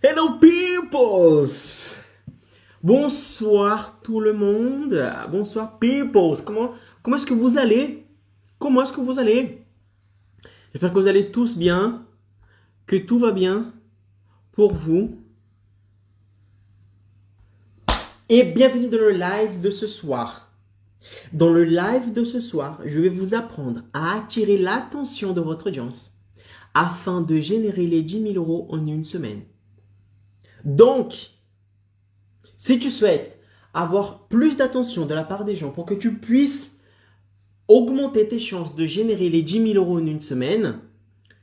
Hello peoples! Bonsoir tout le monde. Bonsoir peoples. Comment est-ce que vous allez? Comment est-ce que vous allez? J'espère que vous allez tous bien, que tout va bien pour vous. Et bienvenue dans le live de ce soir. Dans le live de ce soir, je vais vous apprendre à attirer l'attention de votre audience afin de générer les 10 000 euros en une semaine. Donc, si tu souhaites avoir plus d'attention de la part des gens pour que tu puisses augmenter tes chances de générer les 10 000 euros en une semaine,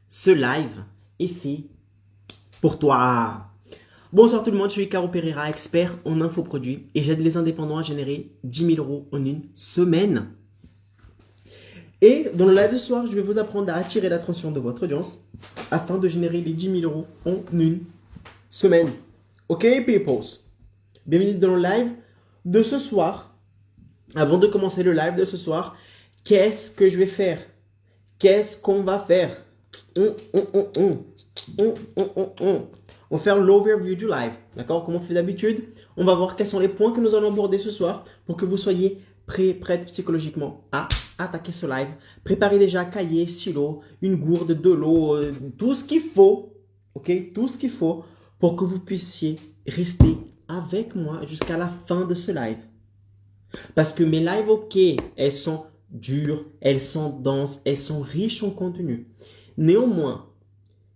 ce live est fait pour toi. Bonsoir tout le monde, je suis Caro Pereira, expert en infoproduits et j'aide les indépendants à générer 10 000 euros en une semaine. Et dans le live de ce soir, je vais vous apprendre à attirer l'attention de votre audience afin de générer les 10 000 euros en une semaine. Ok, peoples? Bienvenue dans le live de ce soir. Avant de commencer le live de ce soir, qu'est-ce que je vais faire? Qu'est-ce qu'on va faire? On va faire l'overview du live. D'accord? Comme on fait d'habitude, on va voir quels sont les points que nous allons aborder ce soir pour que vous soyez prêts psychologiquement à attaquer ce live. Préparez déjà cahier, stylo, une gourde, de l'eau, tout ce qu'il faut. Ok? Tout ce qu'il faut pour que vous puissiez rester avec moi jusqu'à la fin de ce live. Parce que mes lives, ok, elles sont dures, elles sont denses, elles sont riches en contenu. Néanmoins,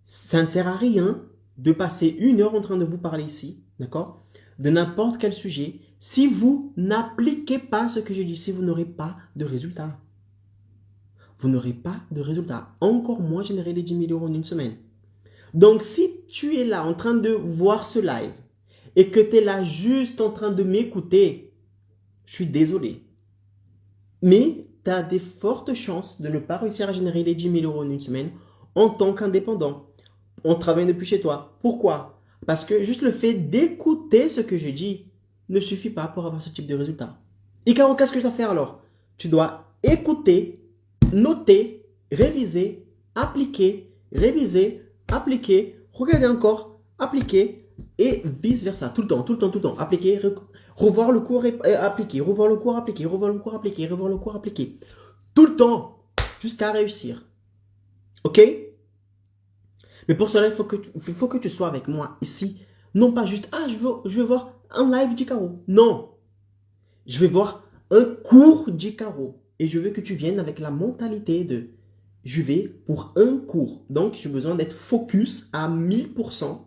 ça ne sert à rien de passer 1 heure en train de vous parler ici, d'accord? De n'importe quel sujet. Si vous n'appliquez pas ce que je dis, si vous n'aurez pas de résultat. Vous n'aurez pas de résultat. Encore moins générer les 10 000 euros en une semaine. Donc, si tu es là en train de voir ce live et que tu es là juste en train de m'écouter, je suis désolé. Mais tu as des fortes chances de ne pas réussir à générer les 10 000 euros en une semaine en tant qu'indépendant, en travaillant depuis chez toi. Pourquoi? Parce que juste le fait d'écouter ce que je dis ne suffit pas pour avoir ce type de résultat. Et Caro, qu'est-ce que je dois faire alors? Tu dois écouter, noter, réviser, appliquer, réviser, appliquer, regarder encore, appliquer et vice versa. Tout le temps, tout le temps, tout le temps. Appliquer, revoir le cours et appliquer, revoir le cours, appliquer, revoir le cours, appliquer, revoir le cours, appliquer. Tout le temps, jusqu'à réussir. Ok? Mais pour cela, il faut que tu sois avec moi ici. Non pas juste, je veux voir un live d'Icaro. Non. Je vais voir un cours d'Icaro. Et je veux que tu viennes avec la mentalité de je vais pour un cours. Donc, j'ai besoin d'être focus à 1000%.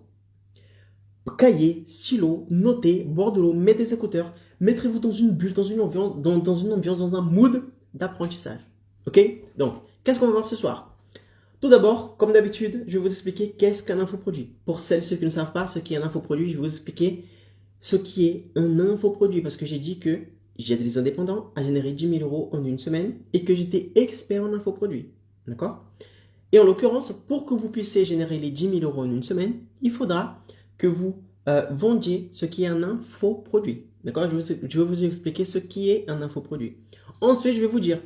Cahier, stylo, noter, boire de l'eau, mettre des écouteurs. Mettrez-vous dans une bulle, dans une ambiance, dans un mood d'apprentissage. Ok? Donc, qu'est-ce qu'on va voir ce soir? Tout d'abord, comme d'habitude, je vais vous expliquer qu'est-ce qu'un infoproduit. Pour ceux qui ne savent pas ce qu'est un infoproduit, je vais vous expliquer ce qui est un infoproduit. Parce que j'ai dit que j'aide les indépendants à générer 10 000 euros en une semaine et que j'étais expert en infoproduit. D'accord? Et en l'occurrence, pour que vous puissiez générer les 10 000 euros en une semaine, il faudra que vous vendiez ce qui est un infoproduit. D'accord? Je vais vous expliquer ce qui est un infoproduit. Ensuite, je vais vous dire,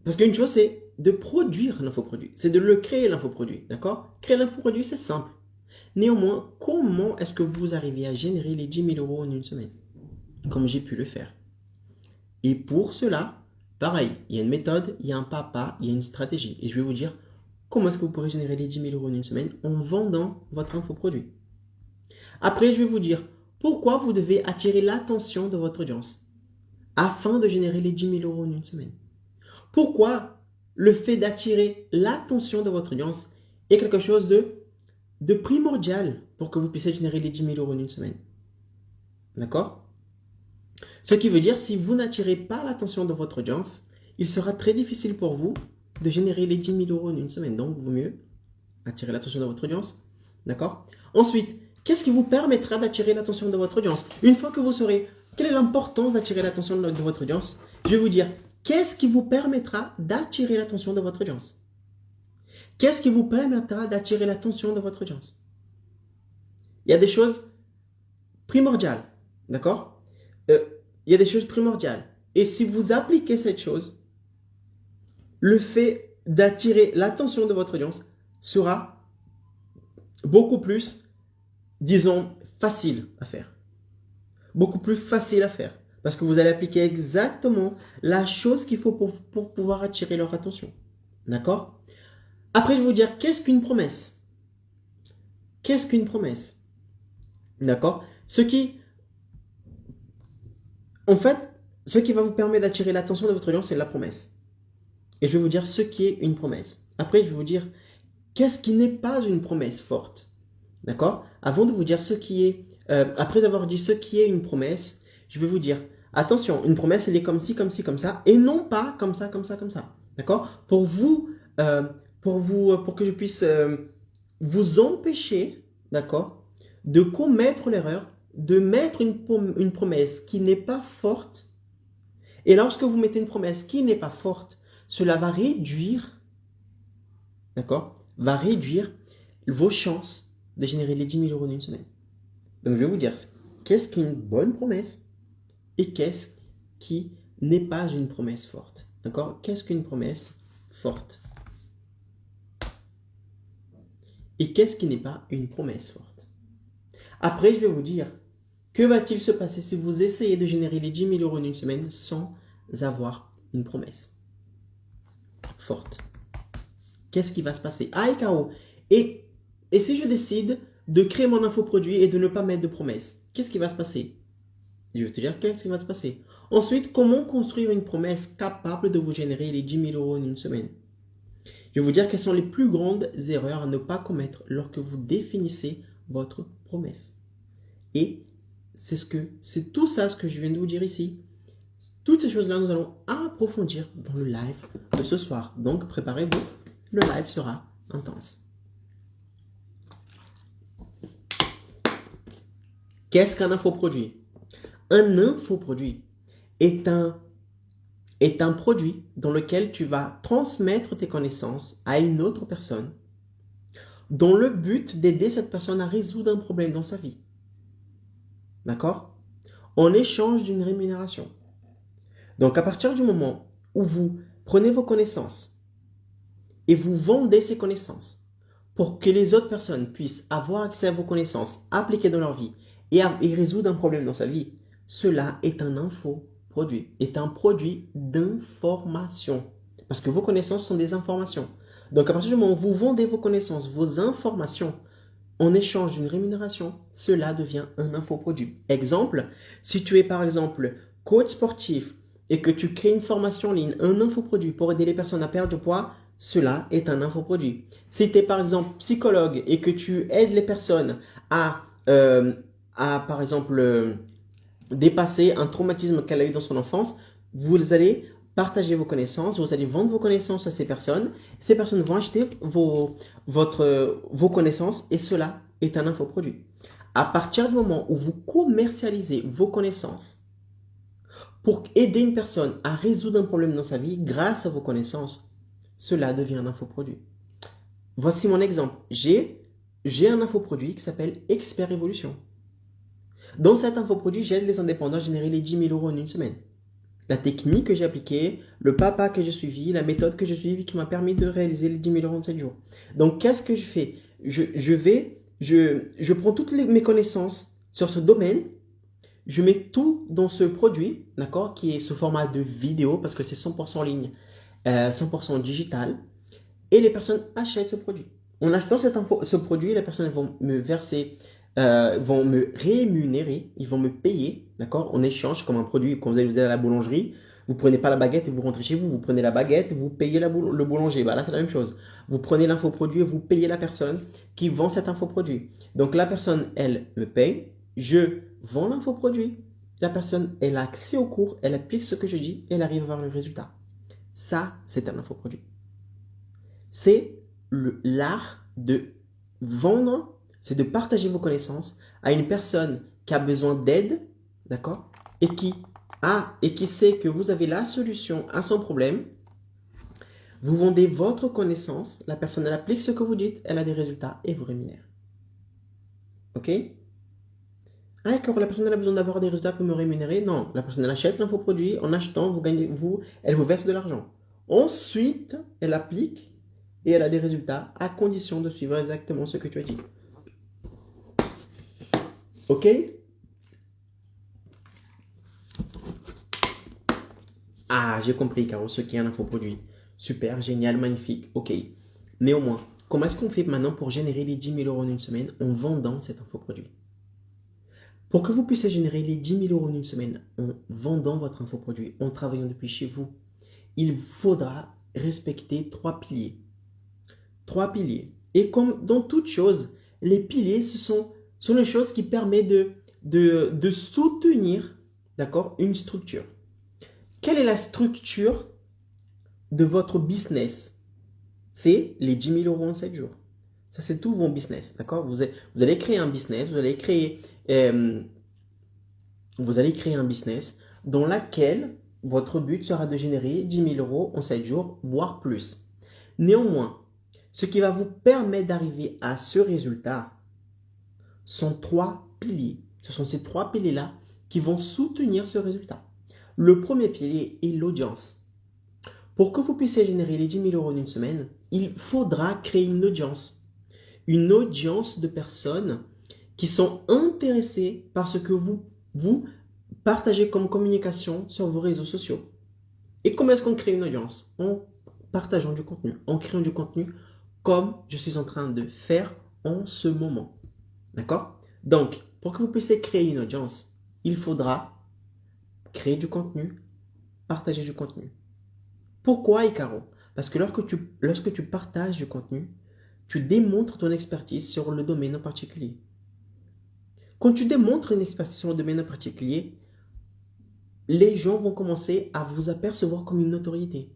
parce qu'une chose, c'est de produire l'infoproduit. C'est de le créer, l'infoproduit. D'accord? Créer l'infoproduit, c'est simple. Néanmoins, comment est-ce que vous arrivez à générer les 10 000 euros en une semaine? Comme j'ai pu le faire. Et pour cela, pareil, il y a une méthode, il y a un pas à pas, il y a une stratégie. Et je vais vous dire comment est-ce que vous pourrez générer les 10 000 euros en une semaine en vendant votre infoproduit. Après, je vais vous dire pourquoi vous devez attirer l'attention de votre audience afin de générer les 10 000 euros en une semaine. Pourquoi le fait d'attirer l'attention de votre audience est quelque chose de primordial pour que vous puissiez générer les 10 000 euros en une semaine. D'accord? Ce qui veut dire, si vous n'attirez pas l'attention de votre audience, il sera très difficile pour vous de générer les 10 000 euros en une semaine. Donc, il vaut mieux attirer l'attention de votre audience. D'accord? Ensuite, qu'est-ce qui vous permettra d'attirer l'attention de votre audience? Une fois que vous saurez quelle est l'importance d'attirer l'attention de votre audience, je vais vous dire, qu'est-ce qui vous permettra d'attirer l'attention de votre audience? Qu'est-ce qui vous permettra d'attirer l'attention de votre audience? Il y a des choses primordiales. D'accord? Il y a des choses primordiales. Et si vous appliquez cette chose, le fait d'attirer l'attention de votre audience sera beaucoup plus, disons, facile à faire. Beaucoup plus facile à faire. Parce que vous allez appliquer exactement la chose qu'il faut pour pouvoir attirer leur attention. D'accord? Après, je vais vous dire, qu'est-ce qu'une promesse? Qu'est-ce qu'une promesse? D'accord? En fait, ce qui va vous permettre d'attirer l'attention de votre audience, c'est la promesse. Et je vais vous dire ce qui est une promesse. Après, je vais vous dire, qu'est-ce qui n'est pas une promesse forte? D'accord? Avant de vous dire ce qui est, après avoir dit ce qui est une promesse, je vais vous dire, attention, une promesse, elle est comme ci, comme ci, comme ça, et non pas comme ça, comme ça, comme ça. D'accord? Pour que je puisse vous empêcher, d'accord, de commettre l'erreur, de mettre une promesse qui n'est pas forte. Et lorsque vous mettez une promesse qui n'est pas forte, cela va réduire, d'accord, va réduire vos chances de générer les 10 000 euros en une semaine. Donc, je vais vous dire, qu'est-ce qu'une bonne promesse et qu'est-ce qui n'est pas une promesse forte. D'accord? Qu'est-ce qu'une promesse forte? Et qu'est-ce qui n'est pas une promesse forte? Après, je vais vous dire, que va-t-il se passer si vous essayez de générer les 10 000 euros en une semaine sans avoir une promesse forte? Qu'est-ce qui va se passer? Ah, et Caro, et si je décide de créer mon infoproduit et de ne pas mettre de promesse, qu'est-ce qui va se passer? Je vais te dire qu'est-ce qui va se passer. Ensuite, comment construire une promesse capable de vous générer les 10 000 euros en une semaine? Je vais vous dire quelles sont les plus grandes erreurs à ne pas commettre lorsque vous définissez votre promesse. Et c'est tout ça ce que je viens de vous dire ici. Toutes ces choses-là, nous allons approfondir dans le live de ce soir. Donc, préparez-vous. Le live sera intense. Qu'est-ce qu'un infoproduit? Un infoproduit est un produit dans lequel tu vas transmettre tes connaissances à une autre personne dans le but d'aider cette personne à résoudre un problème dans sa vie. D'accord? En échange d'une rémunération. Donc, à partir du moment où vous prenez vos connaissances et vous vendez ces connaissances pour que les autres personnes puissent avoir accès à vos connaissances appliquées dans leur vie et résoudre un problème dans sa vie, cela est un infoproduit, est un produit d'information. Parce que vos connaissances sont des informations. Donc, à partir du moment où vous vendez vos connaissances, vos informations, en échange d'une rémunération, cela devient un infoproduit. Exemple, si tu es par exemple coach sportif et que tu crées une formation en ligne, un infoproduit pour aider les personnes à perdre du poids, cela est un infoproduit. Si tu es par exemple psychologue et que tu aides les personnes à par exemple, dépasser un traumatisme qu'elle a eu dans son enfance, vous allez partager vos connaissances, vous allez vendre vos connaissances à ces personnes vont acheter vos connaissances et cela est un infoproduit. À partir du moment où vous commercialisez vos connaissances pour aider une personne à résoudre un problème dans sa vie grâce à vos connaissances, cela devient un infoproduit. Voici mon exemple. J'ai un infoproduit qui s'appelle Expert Évolution. Dans cet infoproduit, j'aide les indépendants à générer les 10 000 euros en une semaine. La technique que j'ai appliquée, le papa que j'ai suivi, la méthode que j'ai suivie qui m'a permis de réaliser les 10 000 euros en 7 jours. Donc, qu'est-ce que je fais? Je prends toutes mes connaissances sur ce domaine, je mets tout dans ce produit, d'accord, qui est sous format de vidéo parce que c'est 100% en ligne, 100% digital, et les personnes achètent ce produit. En achetant ce produit, les personnes vont me verser, vont me rémunérer, ils vont me payer, d'accord, en échange, comme un produit, quand vous allez à la boulangerie, vous prenez pas la baguette et vous rentrez chez vous, vous prenez la baguette, vous payez le boulanger. Bah là, c'est la même chose. Vous prenez l'infoproduit et vous payez la personne qui vend cet infoproduit. Donc, la personne, elle me paye, je vends l'infoproduit, la personne, elle a accès au cours, elle applique ce que je dis, elle arrive à voir le résultat. Ça, c'est un infoproduit. C'est l'art de vendre, c'est de partager vos connaissances à une personne qui a besoin d'aide, d'accord, et qui sait que vous avez la solution à son problème. Vous vendez votre connaissance, la personne elle applique ce que vous dites, elle a des résultats et vous rémunère. Ok? Ah, d'accord, la personne elle a besoin d'avoir des résultats pour me rémunérer. Non, la personne elle achète l'infoproduit, en achetant, elle vous verse de l'argent. Ensuite, elle applique et elle a des résultats à condition de suivre exactement ce que tu as dit. Ok? Ah, j'ai compris, Caro, ce qui est un infoproduit. Super, génial, magnifique. Ok. Néanmoins, comment est-ce qu'on fait maintenant pour générer les 10 000 euros en une semaine en vendant cet infoproduit? Pour que vous puissiez générer les 10 000 euros en une semaine en vendant votre infoproduit, en travaillant depuis chez vous, il faudra respecter 3 piliers. 3 piliers. Et comme dans toute chose, les piliers, sont les choses qui permettent de soutenir, d'accord, une structure. Quelle est la structure de votre business? C'est les 10 000 euros en 7 jours. Ça, c'est tout vos business, d'accord? Vous allez créer un business, vous allez créer un business dans lequel votre but sera de générer 10 000 euros en 7 jours, voire plus. Néanmoins, ce qui va vous permettre d'arriver à ce résultat sont 3 piliers. Ce sont ces 3 piliers-là qui vont soutenir ce résultat. Le premier pilier est l'audience. Pour que vous puissiez générer les 10 000 euros en une semaine, il faudra créer une audience. Une audience de personnes qui sont intéressées par ce que vous partagez comme communication sur vos réseaux sociaux. Et comment est-ce qu'on crée une audience? En partageant du contenu, en créant du contenu comme je suis en train de faire en ce moment. D'accord? Donc, pour que vous puissiez créer une audience, il faudra créer du contenu, partager du contenu. Pourquoi, Icaro? Parce que lorsque tu partages du contenu, tu démontres ton expertise sur le domaine en particulier. Quand tu démontres une expertise sur le domaine en particulier, les gens vont commencer à vous apercevoir comme une notoriété.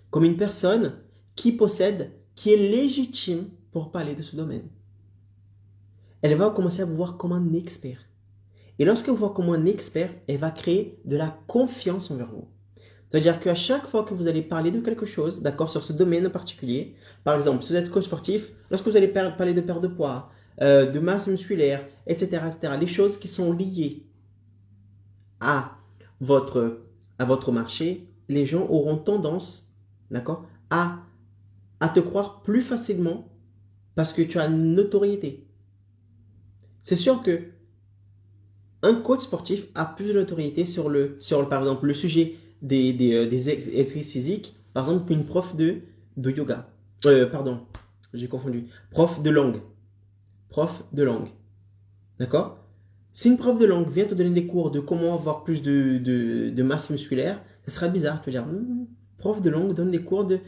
Comme une personne qui est légitime pour parler de ce domaine. Elle va commencer à vous voir comme un expert. Et lorsqu'elle vous voit comme un expert, elle va créer de la confiance envers vous. C'est-à-dire qu'à chaque fois que vous allez parler de quelque chose, d'accord, sur ce domaine en particulier, par exemple, si vous êtes coach sportif, lorsque vous allez parler de perte de poids, de masse musculaire, etc., les choses qui sont liées à votre marché, les gens auront tendance, d'accord, à te croire plus facilement parce que tu as une notoriété. C'est sûr que un coach sportif a plus de notoriété sur par exemple, le sujet des exercices physiques, par exemple, qu'une prof de yoga. Pardon, j'ai confondu. Prof de langue. Prof de langue. D'accord? Si une prof de langue vient te donner des cours de comment avoir plus de masse musculaire, ça sera bizarre. Tu vas dire, prof de langue donne des cours de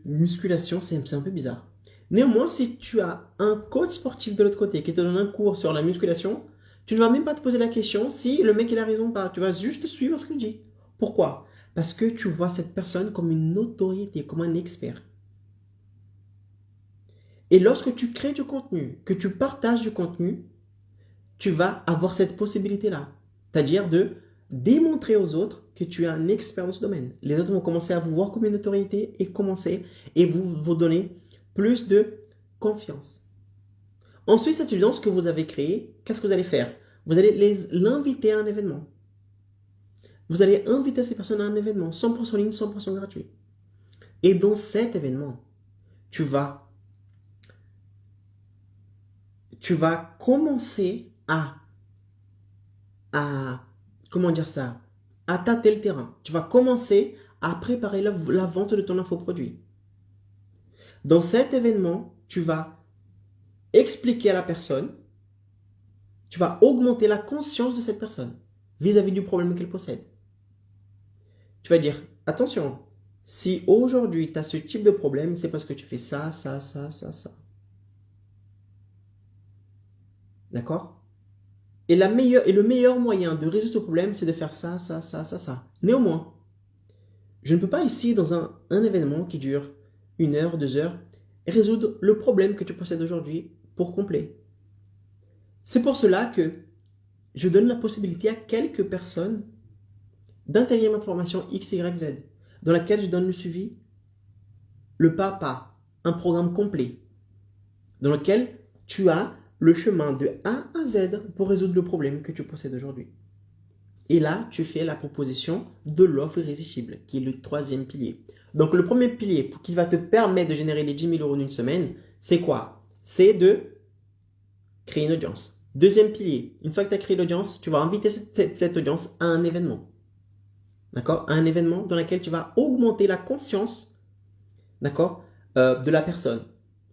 musculation, c'est un peu bizarre. Néanmoins, si tu as un coach sportif de l'autre côté qui te donne un cours sur la musculation, tu ne vas même pas te poser la question si le mec il a raison ou pas. Tu vas juste suivre ce qu'il dit. Pourquoi? Parce que tu vois cette personne comme une autorité, comme un expert. Et lorsque tu crées du contenu, que tu partages du contenu, tu vas avoir cette possibilité-là. C'est-à-dire de démontrer aux autres que tu es un expert dans ce domaine. Les autres vont commencer à vous voir comme une autorité et vous donner plus de confiance. Ensuite, cette audience que vous avez créée, qu'est-ce que vous allez faire? Vous allez l'inviter à un événement. Vous allez inviter ces personnes à un événement 100% en ligne, 100% gratuit. Et dans cet événement, tu vas commencer à comment dire ça, à tâter le terrain. Tu vas commencer à préparer la vente de ton infoproduit. Dans cet événement, tu vas expliquer à la personne, tu vas augmenter la conscience de cette personne vis-à-vis du problème qu'elle possède. Tu vas dire, attention, si aujourd'hui tu as ce type de problème, c'est parce que tu fais ça. D'accord? Et le meilleur moyen de résoudre ce problème, c'est de faire ça. Néanmoins, je ne peux pas ici, dans un événement qui dure 1 heure, 2 heures, résoudre le problème que tu possèdes aujourd'hui pour complet. C'est pour cela que je donne la possibilité à quelques personnes d'intégrer ma formation XYZ, dans laquelle je donne le suivi, le pas à pas, un programme complet, dans lequel tu as le chemin de A à Z pour résoudre le problème que tu possèdes aujourd'hui. Et là, tu fais la proposition de l'offre irrésistible, qui est le troisième pilier. Donc, le premier pilier qui va te permettre de générer les 10 000 euros en une semaine, c'est quoi? C'est de créer une audience. Deuxième pilier, une fois que tu as créé l'audience, tu vas inviter cette audience à un événement. D'accord? À un événement dans lequel tu vas augmenter la conscience, d'accord, de la personne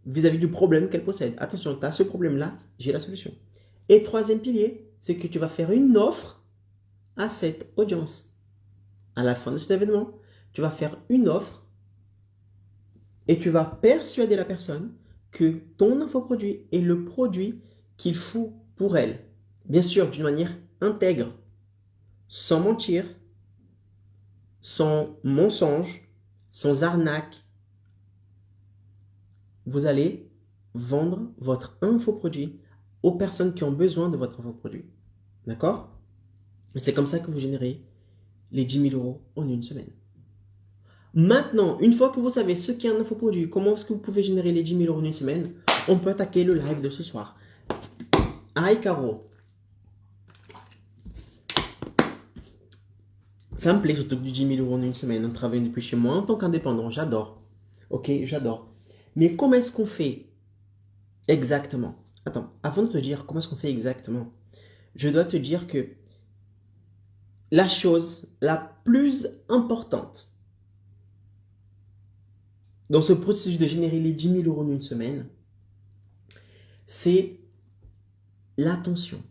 vis-à-vis du problème qu'elle possède. Attention, tu as ce problème-là, j'ai la solution. Et troisième pilier, c'est que tu vas faire une offre à cette audience. À la fin de cet événement, tu vas faire une offre et tu vas persuader la personne que ton infoproduit est le produit qu'il faut pour elle. Bien sûr, d'une manière intègre, sans mentir, sans mensonge, sans arnaque. Vous allez vendre votre infoproduit aux personnes qui ont besoin de votre infoproduit. D'accord? Et c'est comme ça que vous générez les 10 000 euros en une semaine. Maintenant, une fois que vous savez ce qu'est un infoproduit, comment est-ce que vous pouvez générer les 10 000 euros en une semaine, on peut attaquer le live de ce soir. Aïe, Caro. Ça me plaît surtout du 10 000 euros en une semaine en travaillant depuis chez moi en tant qu'indépendant. J'adore. Ok, j'adore. Mais comment est-ce qu'on fait exactement? Attends, avant de te dire comment est-ce qu'on fait exactement, je dois te dire que la chose la plus importante dans ce processus de générer les 10 000 euros en une semaine, c'est l'attention.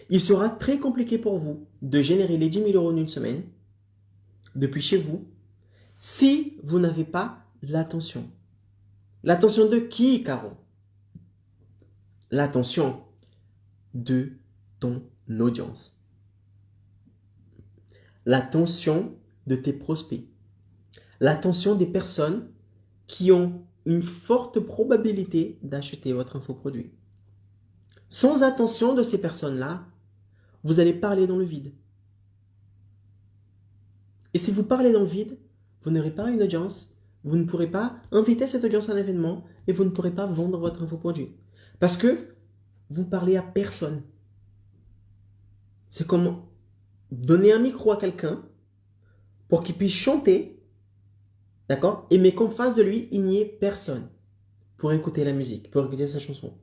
Il sera très compliqué pour vous de générer les 10 000 euros en une semaine depuis chez vous si vous n'avez pas l'attention. L'attention de qui, Caro? L'attention de ton audience. L'attention de tes prospects. L'attention des personnes qui ont une forte probabilité d'acheter votre infoproduit. Sans attention de ces personnes-là, vous allez parler dans le vide. Et si vous parlez dans le vide, vous n'aurez pas une audience, vous ne pourrez pas inviter cette audience à un événement et vous ne pourrez pas vendre votre infoproduit. Parce que vous parlez à personne. C'est comme donner un micro à quelqu'un pour qu'il puisse chanter, d'accord? Et mais qu'en face de lui, il n'y ait personne pour écouter la musique, pour écouter sa chanson.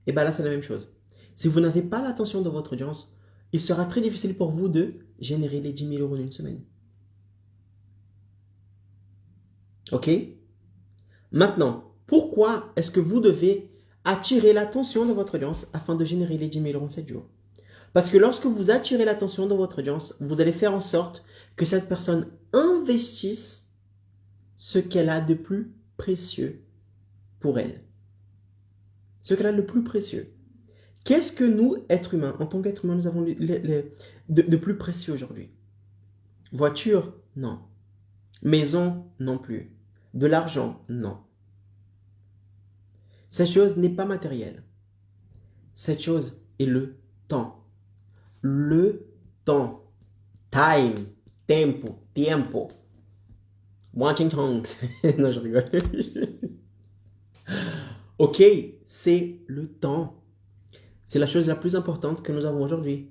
Et bien là, c'est la même chose. Si vous n'avez pas l'attention de votre audience, il sera très difficile pour vous de générer les 10 000 euros en une semaine. Ok? Maintenant, pourquoi est-ce que vous devez attirer l'attention de votre audience afin de générer les 10 000 euros en 7 jours? Parce que lorsque vous attirez l'attention de votre audience, vous allez faire en sorte que cette personne investisse ce qu'elle a de plus précieux pour elle. Ce qu'elle a de plus précieux. Qu'est-ce que nous, êtres humains, en tant qu'êtres humains, nous avons de plus précieux aujourd'hui? Voiture? Non. Maison? Non plus. De l'argent? Non. Cette chose n'est pas matérielle. Cette chose est le temps. Le temps. Time. Tempo. Tiempo. Watching tongue. Non, je rigole. Ok, c'est le temps. C'est la chose la plus importante que nous avons aujourd'hui.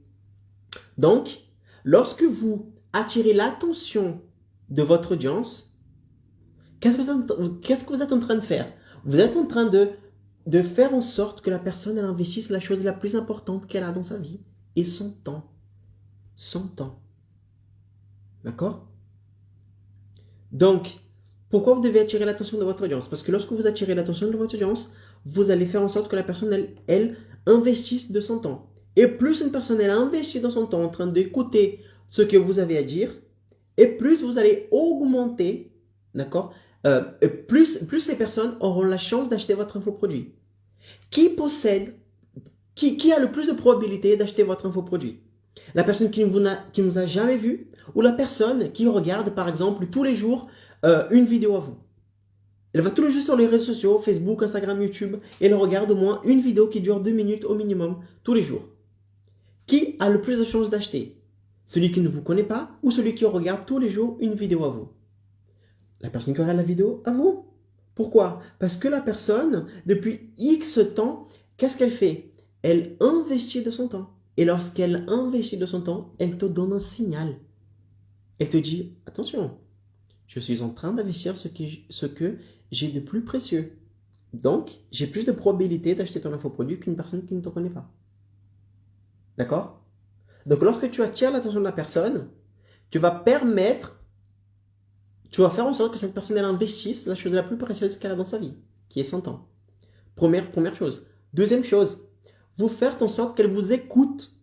Donc, lorsque vous attirez l'attention de votre audience, qu'est-ce que vous êtes en train de faire? Vous êtes en train de faire en sorte que la personne elle investisse la chose la plus importante qu'elle a dans sa vie et son temps. Son temps. D'accord? Donc, pourquoi vous devez attirer l'attention de votre audience? Parce que lorsque vous attirez l'attention de votre audience, vous allez faire en sorte que la personne, elle investisse de son temps. Et plus une personne, elle investit dans son temps en train d'écouter ce que vous avez à dire, et plus vous allez augmenter, d'accord? Plus ces personnes auront la chance d'acheter votre infoproduit. Qui a le plus de probabilité d'acheter votre infoproduit? La personne qui ne vous a jamais vu ou la personne qui regarde par exemple tous les jours une vidéo à vous. Elle va tous les jours sur les réseaux sociaux, Facebook, Instagram, YouTube, et elle regarde au moins une vidéo qui dure 2 minutes au minimum tous les jours. Qui a le plus de chances d'acheter? Celui qui ne vous connaît pas ou celui qui regarde tous les jours une vidéo à vous? La personne qui regarde la vidéo à vous. Pourquoi? Parce que la personne, depuis X temps, qu'est-ce qu'elle fait? Elle investit de son temps. Et lorsqu'elle investit de son temps, elle te donne un signal. Elle te dit, attention, je suis en train d'investir ce que j'ai de plus précieux. Donc, j'ai plus de probabilité d'acheter ton infoproduit qu'une personne qui ne te connaît pas. D'accord? Donc, lorsque tu attires l'attention de la personne, tu vas faire en sorte que cette personne elle investisse la chose la plus précieuse qu'elle a dans sa vie, qui est son temps. Première chose. Deuxième chose, vous faites en sorte qu'elle vous écoute.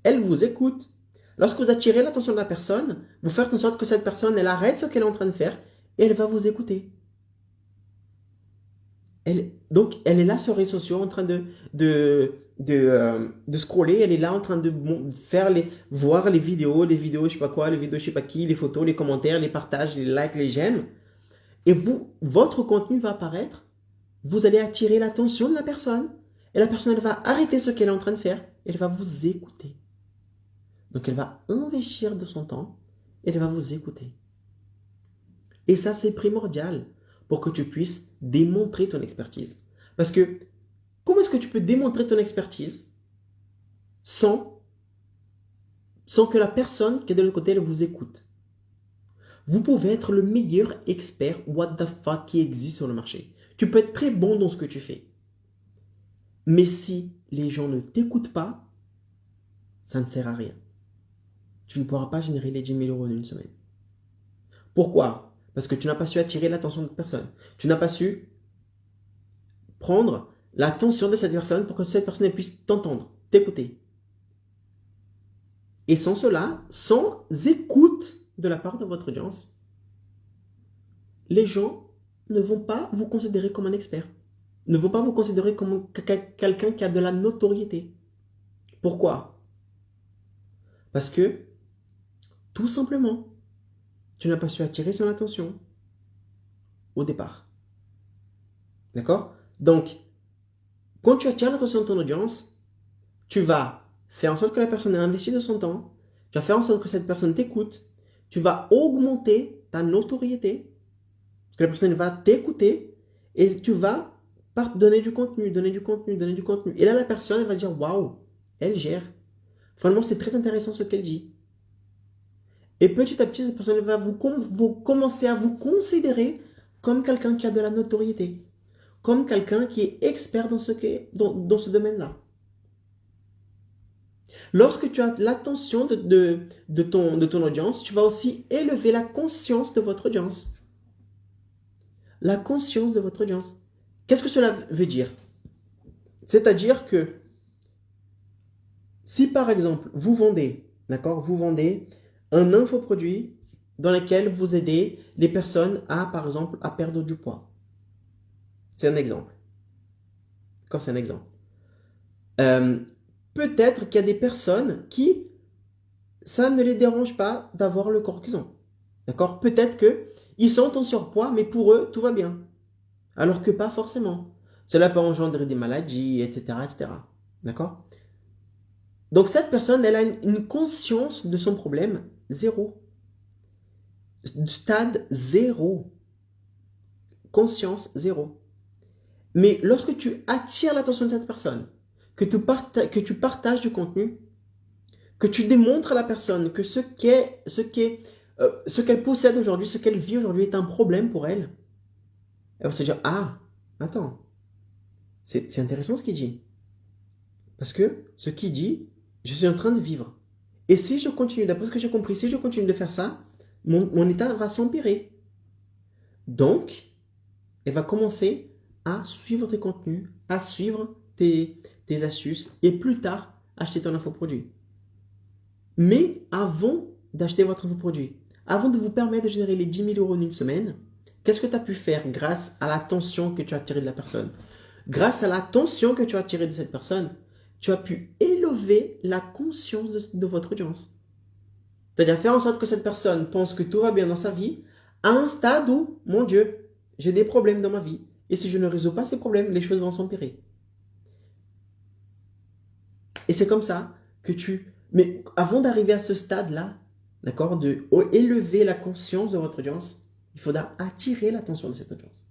Elle vous écoute. Lorsque vous attirez l'attention de la personne, vous faites en sorte que cette personne elle arrête ce qu'elle est en train de faire et elle va vous écouter. Donc, elle est là sur les réseaux sociaux en train de scroller. Elle est là en train de voir les vidéos, je sais pas quoi, les vidéos, je sais pas qui, les photos, les commentaires, les partages, les likes, les j'aime. Et votre contenu va apparaître. Vous allez attirer l'attention de la personne. Et la personne, elle va arrêter ce qu'elle est en train de faire. Elle va vous écouter. Donc, elle va investir de son temps. Et elle va vous écouter. Et ça, c'est primordial pour que tu puisses démontrer ton expertise. Parce que, comment est-ce que tu peux démontrer ton expertise sans que la personne qui est de l'autre côté, elle vous écoute? Vous pouvez être le meilleur expert what the fuck qui existe sur le marché. Tu peux être très bon dans ce que tu fais. Mais si les gens ne t'écoutent pas, ça ne sert à rien. Tu ne pourras pas générer les 10 000 euros en une semaine. Pourquoi? Parce que tu n'as pas su attirer l'attention de personne. Tu n'as pas su prendre l'attention de cette personne pour que cette personne puisse t'entendre, t'écouter. Et sans cela, sans écoute de la part de votre audience, les gens ne vont pas vous considérer comme un expert. Ne vont pas vous considérer comme quelqu'un qui a de la notoriété. Pourquoi? Parce que, tout simplement, tu n'as pas su attirer son attention au départ. D'accord? Donc, quand tu attires l'attention de ton audience, tu vas faire en sorte que la personne ait investi de son temps, tu vas faire en sorte que cette personne t'écoute, tu vas augmenter ta notoriété, parce que la personne va t'écouter, et tu vas donner du contenu. Et là, la personne va dire, waouh, elle gère. Finalement, c'est très intéressant ce qu'elle dit. Et petit à petit, cette personne va vous commencer à vous considérer comme quelqu'un qui a de la notoriété, comme quelqu'un qui est expert dans ce domaine-là. Lorsque tu as l'attention de ton audience, tu vas aussi élever la conscience de votre audience. La conscience de votre audience. Qu'est-ce que cela veut dire? C'est-à-dire que si par exemple, vous vendez un infoproduit dans lequel vous aidez les personnes par exemple, à perdre du poids. C'est un exemple. D'accord, c'est un exemple. Peut-être qu'il y a des personnes qui, ça ne les dérange pas d'avoir le corps qu'ils ont. D'accord? Peut-être qu'ils sont en surpoids, mais pour eux, tout va bien. Alors que pas forcément. Cela peut engendrer des maladies, etc., etc. D'accord? Donc cette personne, elle a une conscience de son problème zéro. Stade zéro. Conscience zéro. Mais lorsque tu attires l'attention de cette personne, que tu partages du contenu, que tu démontres à la personne que ce qu'elle possède aujourd'hui, ce qu'elle vit aujourd'hui est un problème pour elle, elle va se dire, ah, attends, c'est intéressant ce qu'il dit. Parce que ce qu'il dit, je suis en train de vivre. Et si je continue, d'après ce que j'ai compris, si je continue de faire ça, mon état va s'empirer. Donc, elle va commencer à suivre tes contenus, à suivre tes astuces et plus tard, acheter ton infoproduit. Mais avant d'acheter votre infoproduit, avant de vous permettre de générer les 10 000 euros en une semaine, qu'est-ce que tu as pu faire grâce à l'attention que tu as attirée de la personne? Grâce à l'attention que tu as attirée de cette personne, tu as pu élever la conscience de votre audience. C'est-à-dire faire en sorte que cette personne pense que tout va bien dans sa vie, à un stade où, mon Dieu, j'ai des problèmes dans ma vie. Et si je ne résous pas ces problèmes, les choses vont s'empirer. Et c'est comme ça que Mais avant d'arriver à ce stade-là, d'accord, de élever la conscience de votre audience, il faudra attirer l'attention de cette audience.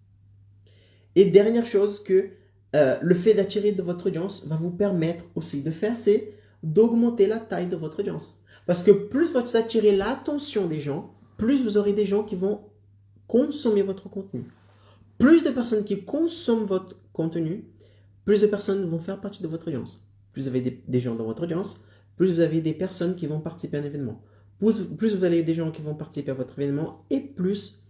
Et dernière chose, que le fait d'attirer de votre audience va vous permettre aussi de faire, c'est d'augmenter la taille de votre audience. Parce que plus vous attirez l'attention des gens, plus vous aurez des gens qui vont consommer votre contenu. Plus de personnes qui consomment votre contenu, plus de personnes vont faire partie de votre audience. Plus vous avez des gens dans votre audience, plus vous avez des personnes qui vont participer à un événement. Plus vous avez des gens qui vont participer à votre événement et plus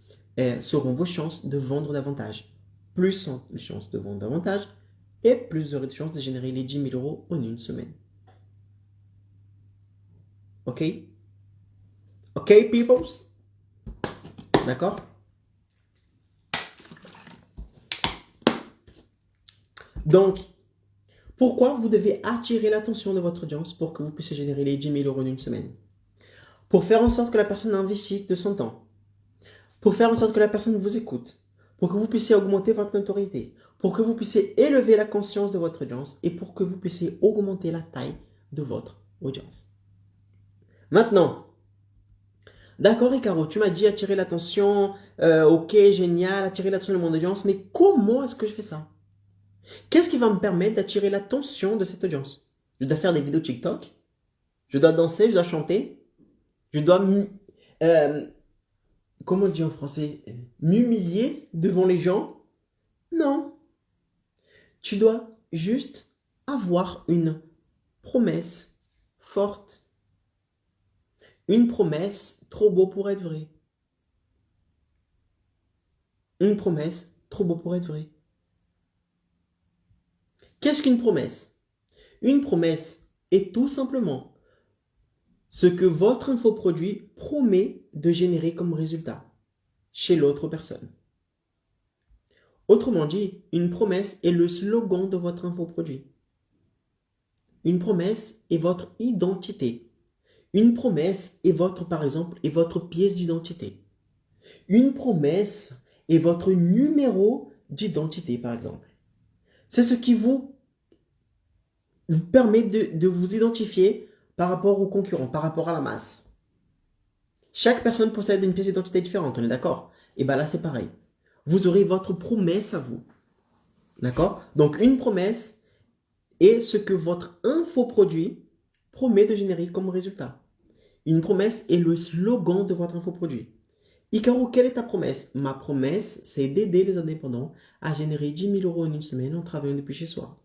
seront vos chances de vendre davantage. Plus sont les chances de vendre davantage et plus vous aurez de chances de générer les 10 000 euros en une semaine. Ok? Ok, peoples? D'accord? Donc, pourquoi vous devez attirer l'attention de votre audience pour que vous puissiez générer les 10 000 euros en une semaine? Pour faire en sorte que la personne investisse de son temps. Pour faire en sorte que la personne vous écoute. Pour que vous puissiez augmenter votre notoriété. Pour que vous puissiez élever la conscience de votre audience. Et pour que vous puissiez augmenter la taille de votre audience. Maintenant, d'accord, Icaro, tu m'as dit attirer l'attention. Ok, génial, attirer l'attention de mon audience. Mais comment est-ce que je fais ça? Qu'est-ce qui va me permettre d'attirer l'attention de cette audience? Je dois faire des vidéos TikTok. Je dois danser, je dois chanter. Je dois, comment on dit en français, m'humilier devant les gens? Non. Tu dois juste avoir une promesse forte. Une promesse trop beau pour être vraie. Une promesse trop beau pour être vraie. Qu'est-ce qu'une promesse? Une promesse est tout simplement ce que votre infoproduit promet de générer comme résultat chez l'autre personne. Autrement dit, une promesse est le slogan de votre infoproduit. Une promesse est votre identité. Une promesse est votre, par exemple, est votre pièce d'identité. Une promesse est votre numéro d'identité, par exemple. C'est ce qui vous permet de vous identifier par rapport aux concurrents, par rapport à la masse. Chaque personne possède une pièce d'identité différente, on est d'accord? Et bien là, c'est pareil. Vous aurez votre promesse à vous. D'accord? Donc, une promesse est ce que votre infoproduit promet de générer comme résultat. Une promesse est le slogan de votre infoproduit. Icaro, quelle est ta promesse? Ma promesse, c'est d'aider les indépendants à générer 10 000 euros en une semaine en travaillant depuis chez soi.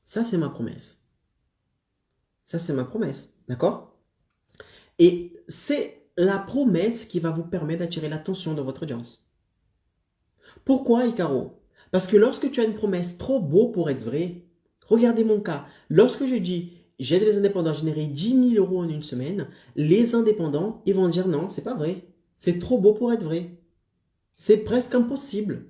Ça, c'est ma promesse. Ça, c'est ma promesse. D'accord? Et c'est la promesse qui va vous permettre d'attirer l'attention de votre audience. Pourquoi, Icaro? Parce que lorsque tu as une promesse trop beau pour être vraie, regardez mon cas. Lorsque je dis j'aide les indépendants à générer 10 000 euros en une semaine, les indépendants, ils vont dire non, c'est pas vrai. C'est trop beau pour être vrai. C'est presque impossible.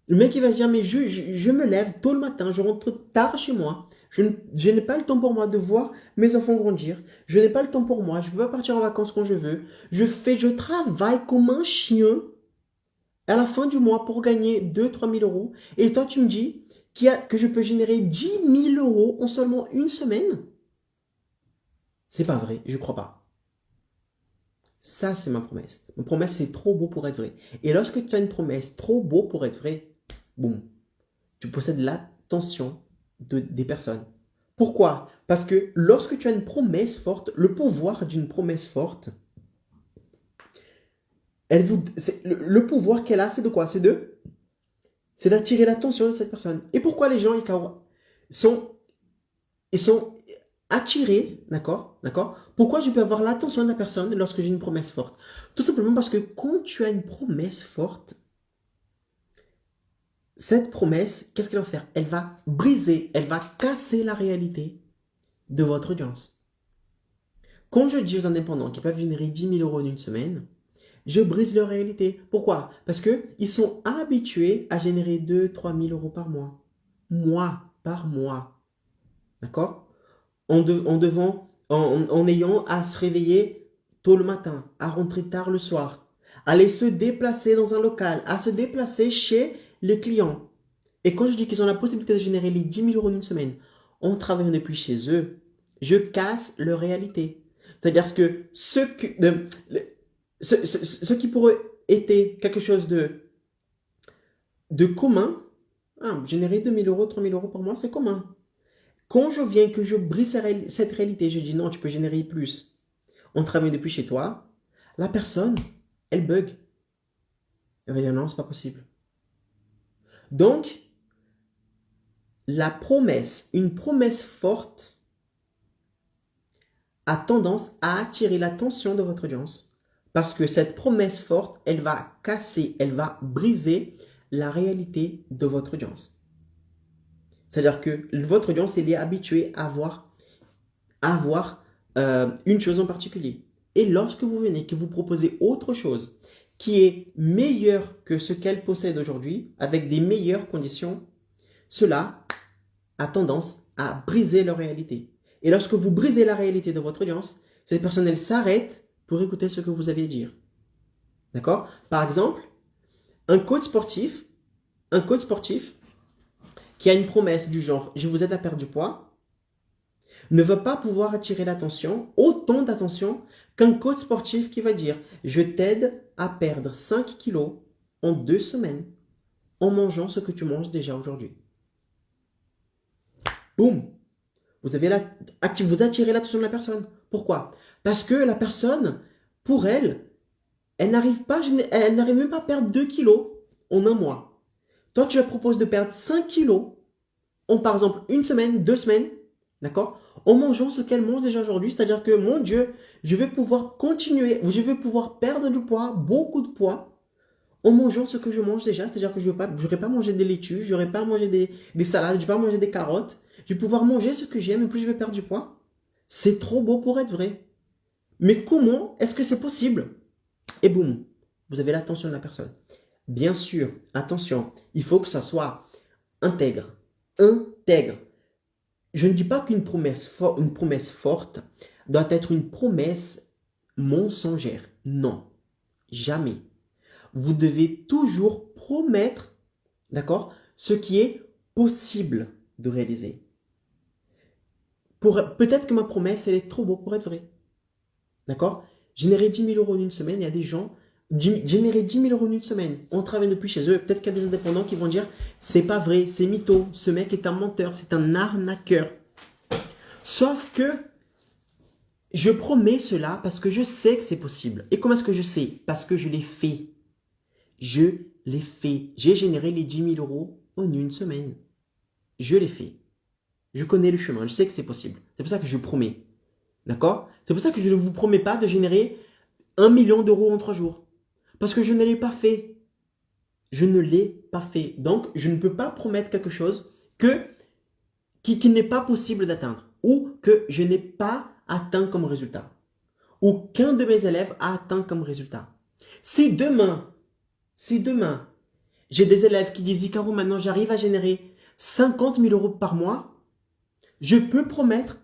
Le mec, il va se dire, mais je me lève tôt le matin, je rentre tard chez moi. Je n'ai pas le temps pour moi de voir mes enfants grandir. Je n'ai pas le temps pour moi. Je ne peux pas partir en vacances quand je veux. Je travaille comme un chien à la fin du mois pour gagner 2 000 à 3 000 euros. Et toi, tu me dis que je peux générer 10 000 euros en seulement une semaine? C'est pas vrai, je crois pas. Ça, c'est ma promesse. Ma promesse, c'est trop beau pour être vrai. Et lorsque tu as une promesse trop beau pour être vrai, boum, tu possèdes l'attention des personnes. Pourquoi? Parce que lorsque tu as une promesse forte, le pouvoir d'une promesse forte, le pouvoir qu'elle a, c'est de quoi? C'est d'attirer l'attention de cette personne. Et pourquoi les gens, ils sont attirés, d'accord? Pourquoi je peux avoir l'attention de la personne lorsque j'ai une promesse forte? Tout simplement parce que quand tu as une promesse forte, cette promesse, qu'est-ce qu'elle va faire? Elle va briser, elle va casser la réalité de votre audience. Quand je dis aux indépendants qu'ils peuvent générer 10 000 euros en une semaine, je brise leur réalité. Pourquoi? Parce qu'ils sont habitués à générer 2 000 3 000 euros par mois. Mois par mois. D'accord? En ayant à se réveiller tôt le matin, à rentrer tard le soir, à aller se déplacer dans un local, à se déplacer chez les clients. Et quand je dis qu'ils ont la possibilité de générer les 10 000 euros en une semaine en travaillant depuis chez eux, je casse leur réalité. C'est-à-dire que ce qui pourrait être quelque chose de commun Ah, générer 2 000 euros, 3 000 euros par mois, c'est commun. Quand je viens que je brise cette réalité, je dis non, tu peux générer plus. On travaille depuis chez toi. La personne, elle bug. Elle va dire non, c'est pas possible. Donc, la promesse, une promesse forte, a tendance à attirer l'attention de votre audience. Parce que cette promesse forte, elle va casser, elle va briser la réalité de votre audience. C'est-à-dire que votre audience, elle est habituée à avoir une chose en particulier. Et lorsque vous venez, que vous proposez autre chose qui est meilleure que ce qu'elle possède aujourd'hui, avec des meilleures conditions, cela a tendance à briser leur réalité. Et lorsque vous brisez la réalité de votre audience, cette personne, elle s'arrête pour écouter ce que vous avez à dire. D'accord? Par exemple, un coach sportif qui a une promesse du genre « je vous aide à perdre du poids », ne va pas pouvoir attirer l'attention, autant d'attention qu'un coach sportif qui va dire « je t'aide à perdre 5 kilos en 2 semaines en mangeant ce que tu manges déjà aujourd'hui ». Boum! Vous attirez l'attention de la personne. Pourquoi? Parce que la personne, pour elle, elle n'arrive même pas à perdre 2 kilos en un mois. Toi, tu la proposes de perdre 5 kilos en, par exemple, une semaine, 2 semaines, d'accord? En mangeant ce qu'elle mange déjà aujourd'hui. C'est-à-dire que, mon Dieu, je vais pouvoir continuer, je vais pouvoir perdre du poids, beaucoup de poids, en mangeant ce que je mange déjà. C'est-à-dire que je n'aurai pas mangé des laitues, je n'aurai pas mangé des salades, je ne vais pas manger des carottes. Je vais pouvoir manger ce que j'aime et puis je vais perdre du poids. C'est trop beau pour être vrai. Mais comment est-ce que c'est possible? Et boum, vous avez l'attention de la personne. Bien sûr, attention, il faut que ça soit intègre. Intègre. Je ne dis pas qu'une promesse forte doit être une promesse mensongère. Non, jamais. Vous devez toujours promettre, d'accord, ce qui est possible de réaliser. Peut-être que ma promesse, elle est trop beau pour être vraie. D'accord? Générer 10 000 euros en une semaine, il y a des gens, générer 10 000 euros en une semaine, on travaille depuis chez eux, peut-être qu'il y a des indépendants qui vont dire, c'est pas vrai, c'est mytho, ce mec est un menteur, c'est un arnaqueur. Sauf que, je promets cela parce que je sais que c'est possible. Et comment est-ce que je sais? Parce que je l'ai fait. Je l'ai fait. J'ai généré les 10 000 euros en une semaine. Je l'ai fait. Je connais le chemin, je sais que c'est possible. C'est pour ça que je promets. D'accord? C'est pour ça que je ne vous promets pas de générer 1 million d'euros en 3 jours. Parce que je ne l'ai pas fait. Je ne l'ai pas fait. Donc, je ne peux pas promettre quelque chose qui n'est pas possible d'atteindre. Ou que je n'ai pas atteint comme résultat. Ou qu'un de mes élèves a atteint comme résultat. Si demain, j'ai des élèves qui disent, Icaro, maintenant j'arrive à générer 50 000 euros par mois, je peux promettre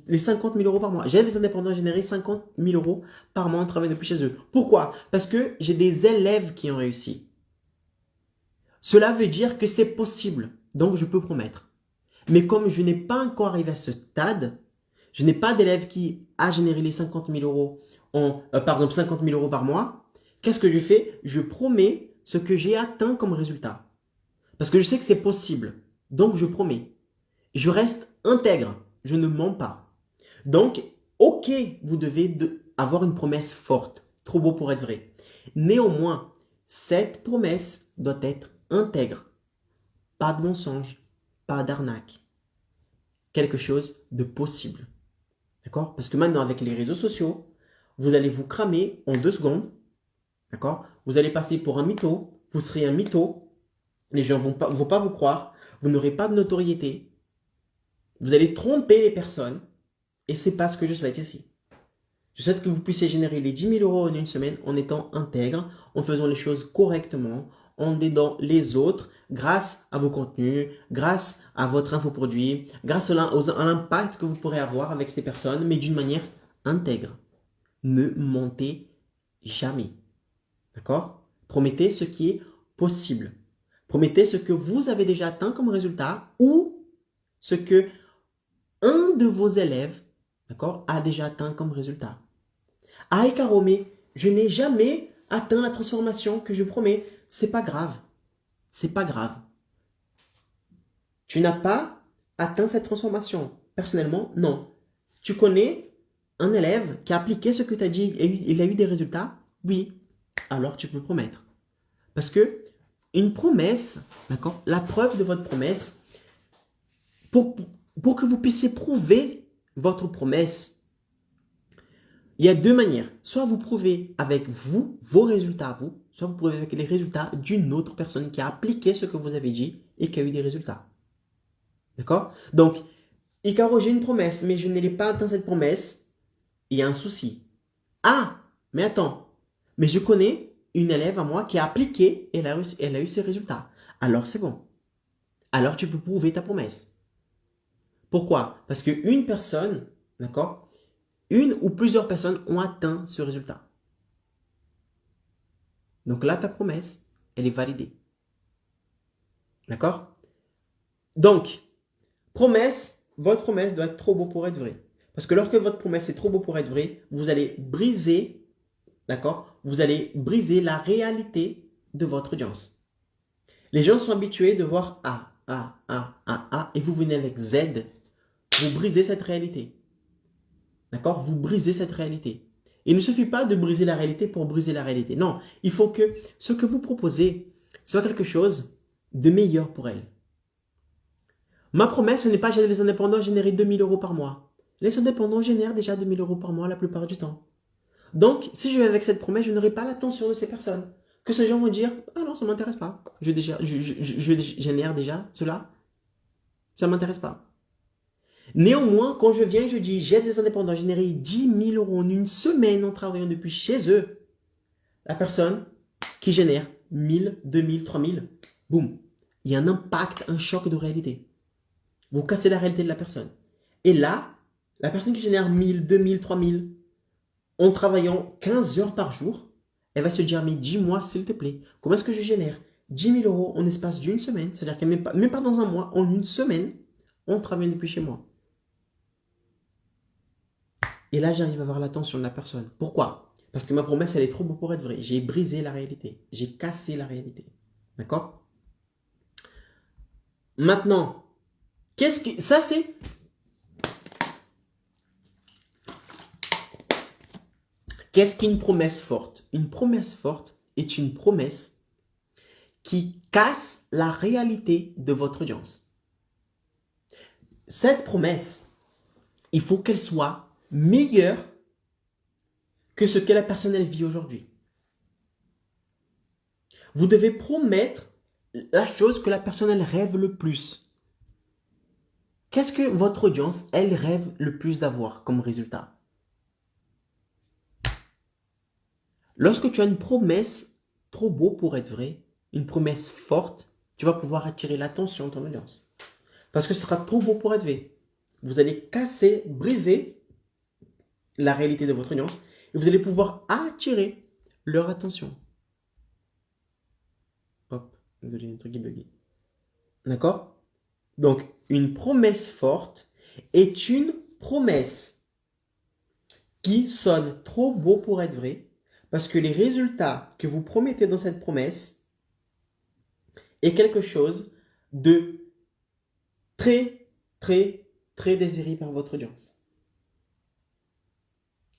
les 50 000 euros par mois. J'ai des indépendants à générer 50 000 euros par mois en travaillant depuis chez eux. Pourquoi? Parce que j'ai des élèves qui ont réussi. Cela veut dire que c'est possible. Donc, je peux promettre. Mais comme je n'ai pas encore arrivé à ce stade, je n'ai pas d'élève qui a généré les 50 000 euros par exemple 50 000 euros par mois. Qu'est-ce que je fais? Je promets ce que j'ai atteint comme résultat. Parce que je sais que c'est possible. Donc, je promets. Je reste intègre. Je ne mens pas. Donc, ok, vous devez avoir une promesse forte. Trop beau pour être vrai. Néanmoins, cette promesse doit être intègre. Pas de mensonge, pas d'arnaque. Quelque chose de possible. D'accord? Parce que maintenant, avec les réseaux sociaux, vous allez vous cramer en 2 secondes. D'accord? Vous allez passer pour un mytho. Vous serez un mytho. Les gens vont pas vous croire. Vous n'aurez pas de notoriété. Vous allez tromper les personnes. Et c'est pas ce que je souhaite ici. Je souhaite que vous puissiez générer les 10 000 euros en une semaine en étant intègre, en faisant les choses correctement, en aidant les autres grâce à vos contenus, grâce à votre infoproduit, grâce à l'impact que vous pourrez avoir avec ces personnes, mais d'une manière intègre. Ne mentez jamais. D'accord? Promettez ce qui est possible. Promettez ce que vous avez déjà atteint comme résultat ou ce que un de vos élèves, d'accord, a déjà atteint comme résultat. Ah, Icaro, mais je n'ai jamais atteint la transformation que je promets. C'est pas grave. C'est pas grave. Tu n'as pas atteint cette transformation. Personnellement, non. Tu connais un élève qui a appliqué ce que tu as dit et il a eu des résultats? Oui. Alors tu peux promettre. Parce que une promesse, d'accord, la preuve de votre promesse, pour que vous puissiez prouver votre promesse, il y a deux manières. Soit vous prouvez avec vous, vos résultats à vous, soit vous prouvez avec les résultats d'une autre personne qui a appliqué ce que vous avez dit et qui a eu des résultats. D'accord? Donc, Icaro, j'ai une promesse, mais je ne l'ai pas atteint cette promesse. Il y a un souci. Ah, mais attends. Mais je connais une élève à moi qui a appliqué et elle a eu ses résultats. Alors c'est bon. Alors tu peux prouver ta promesse. Pourquoi? Parce qu'une personne, d'accord? Une ou plusieurs personnes ont atteint ce résultat. Donc là, ta promesse, elle est validée. D'accord? Donc, promesse, votre promesse doit être trop beau pour être vrai. Parce que lorsque votre promesse est trop beau pour être vrai, vous allez briser, d'accord? Vous allez briser la réalité de votre audience. Les gens sont habitués de voir A, A, A, A, A, et vous venez avec Z. Vous brisez cette réalité. D'accord? Vous brisez cette réalité. Il ne suffit pas de briser la réalité pour briser la réalité. Non, il faut que ce que vous proposez soit quelque chose de meilleur pour elle. Ma promesse, ce n'est pas les indépendants générer 2000 euros par mois. Les indépendants génèrent déjà 2000 euros par mois la plupart du temps. Donc, si je vais avec cette promesse, je n'aurai pas l'attention de ces personnes. Que ces gens vont dire, ah non, ça ne m'intéresse pas. Je génère déjà cela. Ça ne m'intéresse pas. Néanmoins, quand je viens et je dis, j'aide les indépendants à générer 10 000 euros en une semaine en travaillant depuis chez eux, la personne qui génère 1000, 2000, 3000, boum, il y a un impact, un choc de réalité. Vous cassez la réalité de la personne. Et là, la personne qui génère 1000, 2000, 3000 en travaillant 15 heures par jour, elle va se dire, mais dis-moi s'il te plaît, comment est-ce que je génère 10 000 euros en espace d'une semaine? C'est-à-dire que même pas dans un mois, en une semaine, en travaillant depuis chez moi. Et là, j'arrive à avoir l'attention de la personne. Pourquoi? Parce que ma promesse, elle est trop beau pour être vraie. J'ai brisé la réalité. J'ai cassé la réalité. D'accord? Maintenant, ça c'est... Qu'est-ce qu'une promesse forte? Une promesse forte est une promesse qui casse la réalité de votre audience. Cette promesse, il faut qu'elle soit meilleure que ce que la personne elle vit aujourd'hui. Vous devez promettre la chose que la personne elle rêve le plus. Qu'est-ce que votre audience elle rêve le plus d'avoir comme résultat? Lorsque tu as une promesse trop beau pour être vraie, une promesse forte, tu vas pouvoir attirer l'attention de ton audience. Parce que ce sera trop beau pour être vrai. Vous allez casser, briser la réalité de votre audience et vous allez pouvoir attirer leur attention. Hop, désolé, un truc qui buggy. D'accord? Donc, une promesse forte est une promesse qui sonne trop beau pour être vrai parce que les résultats que vous promettez dans cette promesse est quelque chose de très, très, très désiré par votre audience.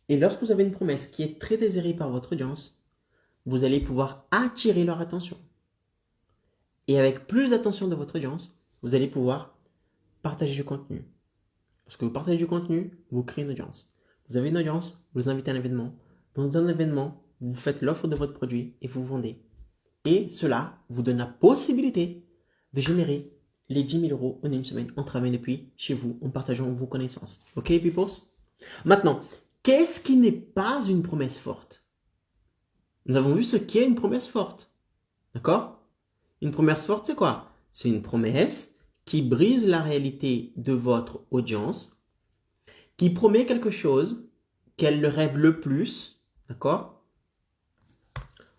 Et lorsque vous avez une promesse qui est très désirée par votre audience, vous allez pouvoir attirer leur attention. Et avec plus d'attention de votre audience, vous allez pouvoir partager du contenu. Lorsque vous partagez du contenu, vous créez une audience. Vous avez une audience, vous les invitez à un événement. Dans un événement, vous faites l'offre de votre produit et vous vendez. Et cela vous donne la possibilité de générer les 10 000 euros en une semaine en travaillant depuis chez vous, en partageant vos connaissances. Ok, people? Maintenant, qu'est-ce qui n'est pas une promesse forte? Nous avons vu ce qu'est une promesse forte. D'accord? Une promesse forte, c'est quoi? C'est une promesse qui brise la réalité de votre audience, qui promet quelque chose qu'elle le rêve le plus. D'accord?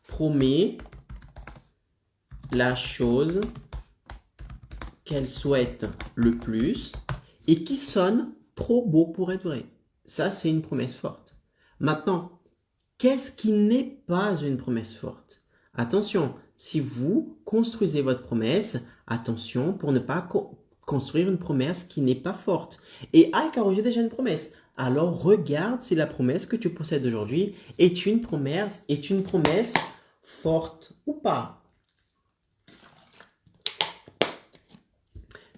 Promet la chose qu'elle souhaite le plus et qui sonne trop beau pour être vrai. Ça, c'est une promesse forte. Maintenant, qu'est-ce qui n'est pas une promesse forte? Attention, si vous construisez votre promesse, attention pour ne pas construire une promesse qui n'est pas forte. Et A est carré déjà une promesse. Alors regarde si la promesse que tu possèdes aujourd'hui est une promesse forte ou pas.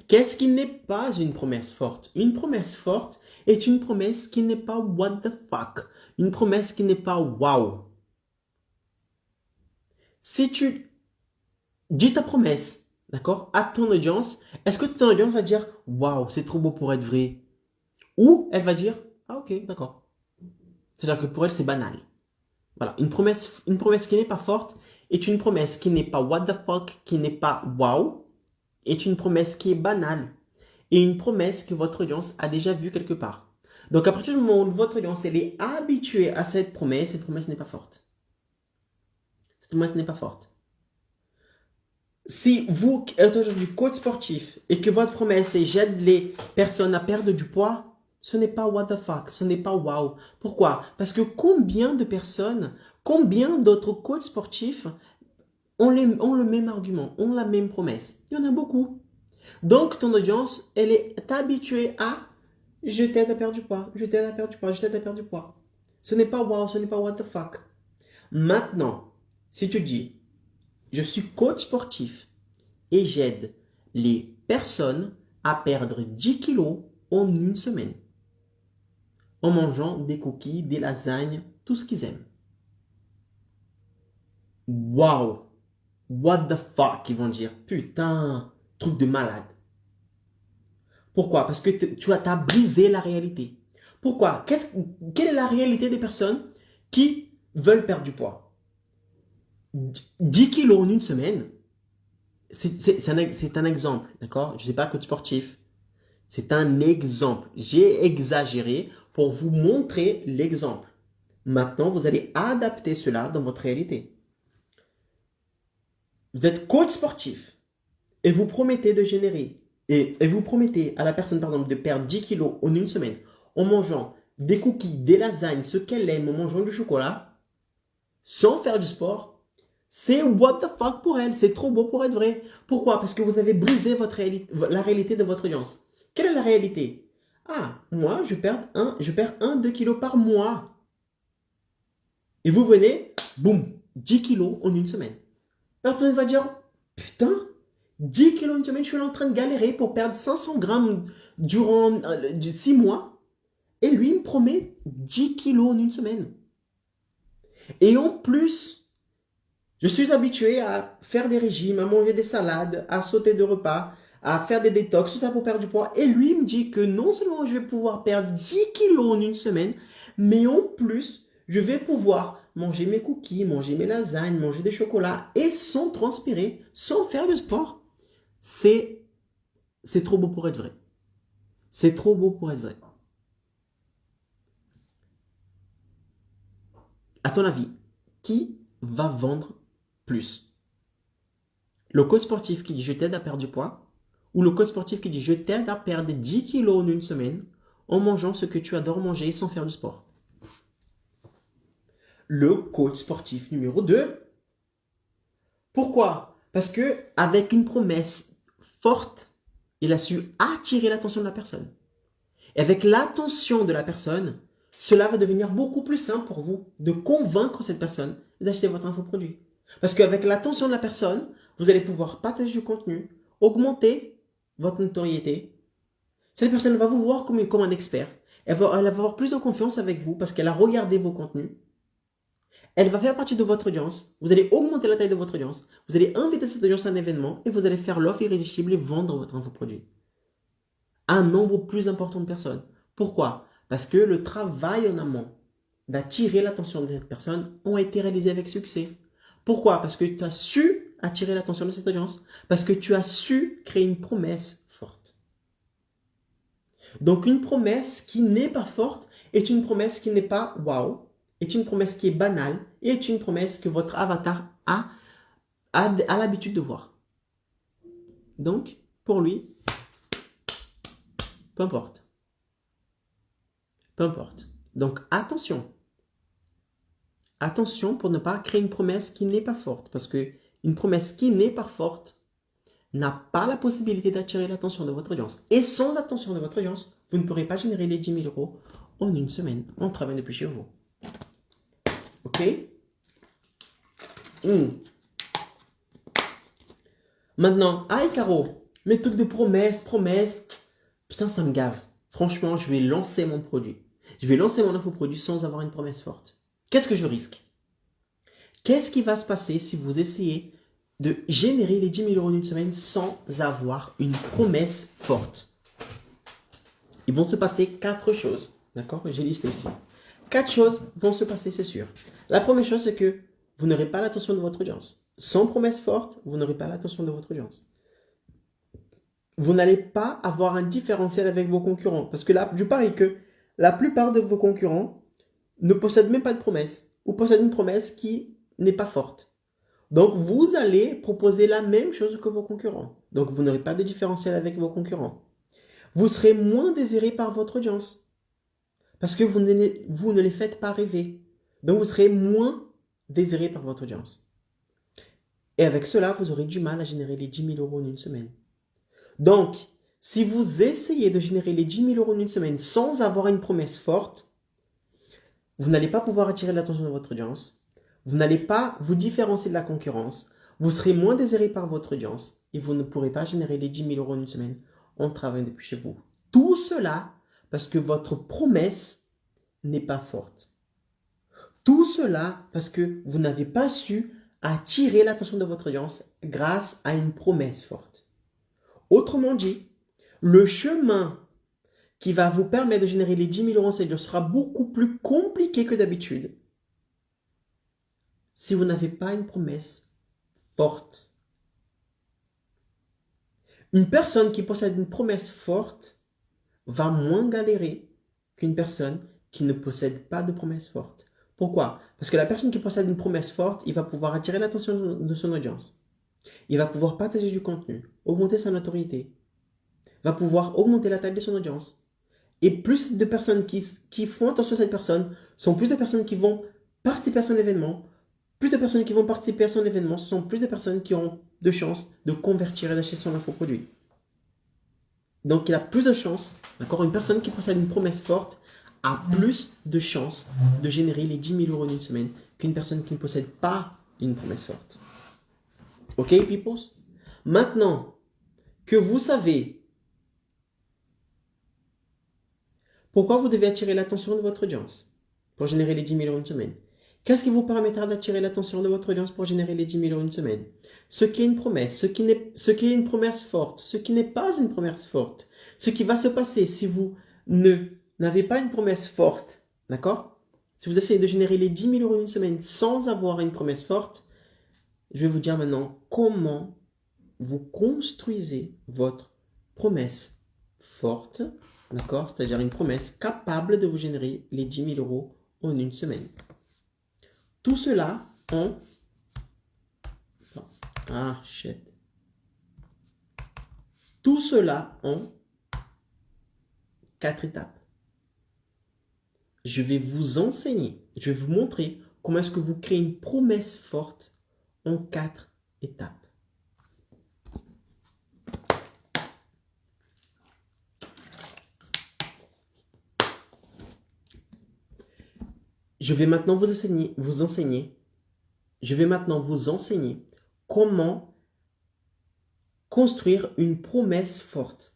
Qu'est-ce qui n'est pas une promesse forte? Une promesse forte est une promesse qui n'est pas what the fuck. Une promesse qui n'est pas wow. Si tu dis ta promesse, d'accord, à ton audience, est-ce que ton audience va dire waouh, c'est trop beau pour être vrai? Ou elle va dire ah ok, d'accord. C'est-à-dire que pour elle, c'est banal. Voilà, une promesse qui n'est pas forte est une promesse qui n'est pas what the fuck, qui n'est pas wow, est une promesse qui est banale et une promesse que votre audience a déjà vue quelque part. Donc à partir du moment où votre audience elle est habituée à cette promesse n'est pas forte. Cette promesse n'est pas forte. Si vous êtes aujourd'hui coach sportif et que votre promesse est j'aide les personnes à perdre du poids, ce n'est pas what the fuck, ce n'est pas wow. Pourquoi? Parce que combien de personnes, combien d'autres coachs sportifs ont le même argument, ont la même promesse? Il y en a beaucoup. Donc ton audience, elle est habituée à je t'aide à perdre du poids, je t'aide à perdre du poids, je t'aide à perdre du poids. Ce n'est pas wow, ce n'est pas what the fuck. Maintenant, si tu dis je suis coach sportif et j'aide les personnes à perdre 10 kilos en une semaine en mangeant des cookies, des lasagnes, tout ce qu'ils aiment. Wow! What the fuck, ils vont dire. Putain, truc de malade. Pourquoi? Parce que tu as brisé la réalité. Pourquoi? Quelle est la réalité des personnes qui veulent perdre du poids? 10 kilos en une semaine, c'est un exemple, d'accord? Je ne sais pas coach sportif. C'est un exemple. J'ai exagéré pour vous montrer l'exemple. Maintenant, vous allez adapter cela dans votre réalité. Vous êtes coach sportif et vous promettez de générer et vous promettez à la personne, par exemple, de perdre 10 kilos en une semaine en mangeant des cookies, des lasagnes, ce qu'elle aime, en mangeant du chocolat, sans faire du sport, c'est what the fuck pour elle. C'est trop beau pour être vrai. Pourquoi? Parce que vous avez brisé la réalité de votre audience. Quelle est la réalité? Ah, moi, je perds 1-2 kilos par mois. Et vous venez, boum, 10 kilos en une semaine. La personne va dire, putain, 10 kilos en une semaine, je suis en train de galérer pour perdre 500 grammes durant 6 mois. Et lui, il me promet 10 kilos en une semaine. Et en plus, je suis habitué à faire des régimes, à manger des salades, à sauter de repas, à faire des détox, tout ça pour perdre du poids. Et lui, il me dit que non seulement je vais pouvoir perdre 10 kilos en une semaine, mais en plus, je vais pouvoir manger mes cookies, manger mes lasagnes, manger des chocolats et sans transpirer, sans faire de sport. C'est trop beau pour être vrai. C'est trop beau pour être vrai. À ton avis, qui va vendre plus? Le coach sportif qui dit je t'aide à perdre du poids ou le coach sportif qui dit je t'aide à perdre 10 kilos en une semaine en mangeant ce que tu adores manger sans faire du sport? Le coach sportif numéro 2. Pourquoi? Parce que avec une promesse forte, il a su attirer l'attention de la personne. Et avec l'attention de la personne, cela va devenir beaucoup plus simple pour vous de convaincre cette personne d'acheter votre infoproduit. Parce qu'avec l'attention de la personne, vous allez pouvoir partager du contenu, augmenter votre notoriété. Cette personne va vous voir comme un expert. Elle va avoir plus de confiance avec vous parce qu'elle a regardé vos contenus. Elle va faire partie de votre audience. Vous allez augmenter la taille de votre audience. Vous allez inviter cette audience à un événement et vous allez faire l'offre irrésistible et vendre votre infoproduit à un nombre plus important de personnes. Pourquoi? Parce que le travail en amont d'attirer l'attention de cette personne ont été réalisés avec succès. Pourquoi? Parce que tu as su attirer l'attention de cette audience. Parce que tu as su créer une promesse forte. Donc une promesse qui n'est pas forte est une promesse qui n'est pas wow, est une promesse qui est banale et est une promesse que votre avatar a l'habitude de voir. Donc, pour lui, peu importe. Peu importe. Donc, attention. Attention pour ne pas créer une promesse qui n'est pas forte. Parce que une promesse qui n'est pas forte n'a pas la possibilité d'attirer l'attention de votre audience. Et sans attention de votre audience, vous ne pourrez pas générer les 10 000 euros en une semaine en travaillant depuis chez vous. Ok? Maintenant, aïe Caro, mes trucs de promesses, putain ça me gave. Franchement, je vais lancer mon produit. Je vais lancer mon infoproduit sans avoir une promesse forte. Qu'est-ce que je risque? Qu'est-ce qui va se passer si vous essayez de générer les 10 000 euros en une semaine sans avoir une promesse forte? Il vont se passer 4 choses. D'accord? J'ai listé ici. 4 choses vont se passer, c'est sûr. La première chose, c'est que vous n'aurez pas l'attention de votre audience. Sans promesse forte, vous n'aurez pas l'attention de votre audience. Vous n'allez pas avoir un différentiel avec vos concurrents. Parce que là, je parie que la plupart de vos concurrents ne possèdent même pas de promesse. Ou possèdent une promesse qui n'est pas forte. Donc, vous allez proposer la même chose que vos concurrents. Donc, vous n'aurez pas de différentiel avec vos concurrents. Vous serez moins désiré par votre audience. Parce que vous ne les faites pas rêver. Donc, vous serez moins désiré par votre audience. Et avec cela, vous aurez du mal à générer les 10 000 euros en une semaine. Donc, si vous essayez de générer les 10 000 euros en une semaine sans avoir une promesse forte, vous n'allez pas pouvoir attirer l'attention de votre audience. Vous n'allez pas vous différencier de la concurrence. Vous serez moins désiré par votre audience et vous ne pourrez pas générer les 10 000 euros en une semaine en travaillant depuis chez vous. Tout cela parce que votre promesse n'est pas forte. Tout cela parce que vous n'avez pas su attirer l'attention de votre audience grâce à une promesse forte. Autrement dit, le chemin qui va vous permettre de générer les 10 000 euros en 7 jours sera beaucoup plus compliqué que d'habitude si vous n'avez pas une promesse forte. Une personne qui possède une promesse forte va moins galérer qu'une personne qui ne possède pas de promesse forte. Pourquoi? Parce que la personne qui possède une promesse forte, il va pouvoir attirer l'attention de son audience. Il va pouvoir partager du contenu, augmenter sa notoriété, va pouvoir augmenter la taille de son audience. Et plus de personnes qui font attention à cette personne sont plus de personnes qui vont participer à son événement. Plus de personnes qui vont participer à son événement, ce sont plus de personnes qui auront de chances de convertir et d'acheter son infoproduit. Donc, il a plus de chances, d'accord? Une personne qui possède une promesse forte a plus de chances de générer les 10 000 euros en une semaine qu'une personne qui ne possède pas une promesse forte. Ok, peoples? Maintenant que vous savez pourquoi vous devez attirer l'attention de votre audience pour générer les 10 000 euros en une semaine, qu'est-ce qui vous permettra d'attirer l'attention de votre audience pour générer les 10 000 euros en une semaine? Ce qui est une promesse, ce qui est une promesse forte, ce qui n'est pas une promesse forte. Ce qui va se passer si vous n'avez pas une promesse forte, d'accord? Si vous essayez de générer les 10 000 euros en une semaine sans avoir une promesse forte, je vais vous dire maintenant comment vous construisez votre promesse forte, d'accord? C'est-à-dire une promesse capable de vous générer les 10 000 euros en une semaine. Tout cela en... Tout cela en 4 étapes. Je vais vous enseigner, je vais vous montrer comment est-ce que vous créez une promesse forte en 4 étapes. Je vais maintenant vous enseigner comment construire une promesse forte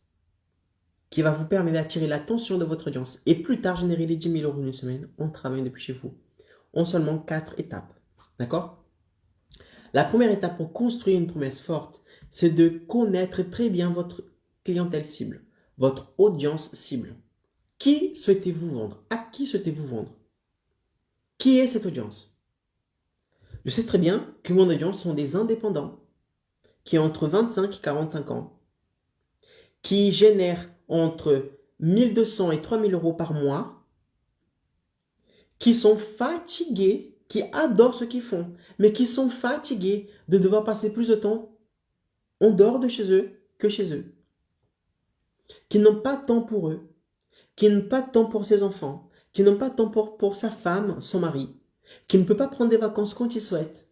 qui va vous permettre d'attirer l'attention de votre audience et plus tard générer les 10 000 euros en une semaine en travaillant depuis chez vous. En seulement 4 étapes. D'accord? La première étape pour construire une promesse forte, c'est de connaître très bien votre clientèle cible, votre audience cible. Qui souhaitez-vous vendre? À qui souhaitez-vous vendre? Qui est cette audience? Je sais très bien que mon audience sont des indépendants qui ont entre 25 et 45 ans, qui génèrent entre 1 200 et 3 000 euros par mois, qui sont fatigués, qui adorent ce qu'ils font, mais qui sont fatigués de devoir passer plus de temps en dehors de chez eux que chez eux, qui n'ont pas de temps pour eux, qui n'ont pas de temps pour ses enfants, qui n'ont pas de temps pour sa femme, son mari, qui ne peut pas prendre des vacances quand il souhaite,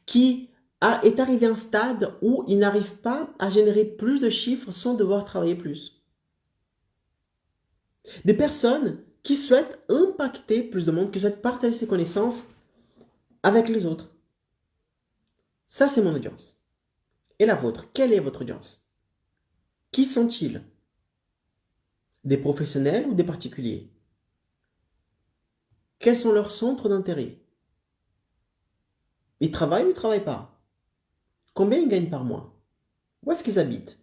qui est arrivé à un stade où il n'arrive pas à générer plus de chiffres sans devoir travailler plus. Des personnes qui souhaitent impacter plus de monde, qui souhaitent partager ses connaissances avec les autres. Ça, c'est mon audience. Et la vôtre, quelle est votre audience? Qui sont-ils? Des professionnels ou des particuliers? Quels sont leurs centres d'intérêt? Ils travaillent ou ils ne travaillent pas? Combien ils gagnent par mois? Où est-ce qu'ils habitent?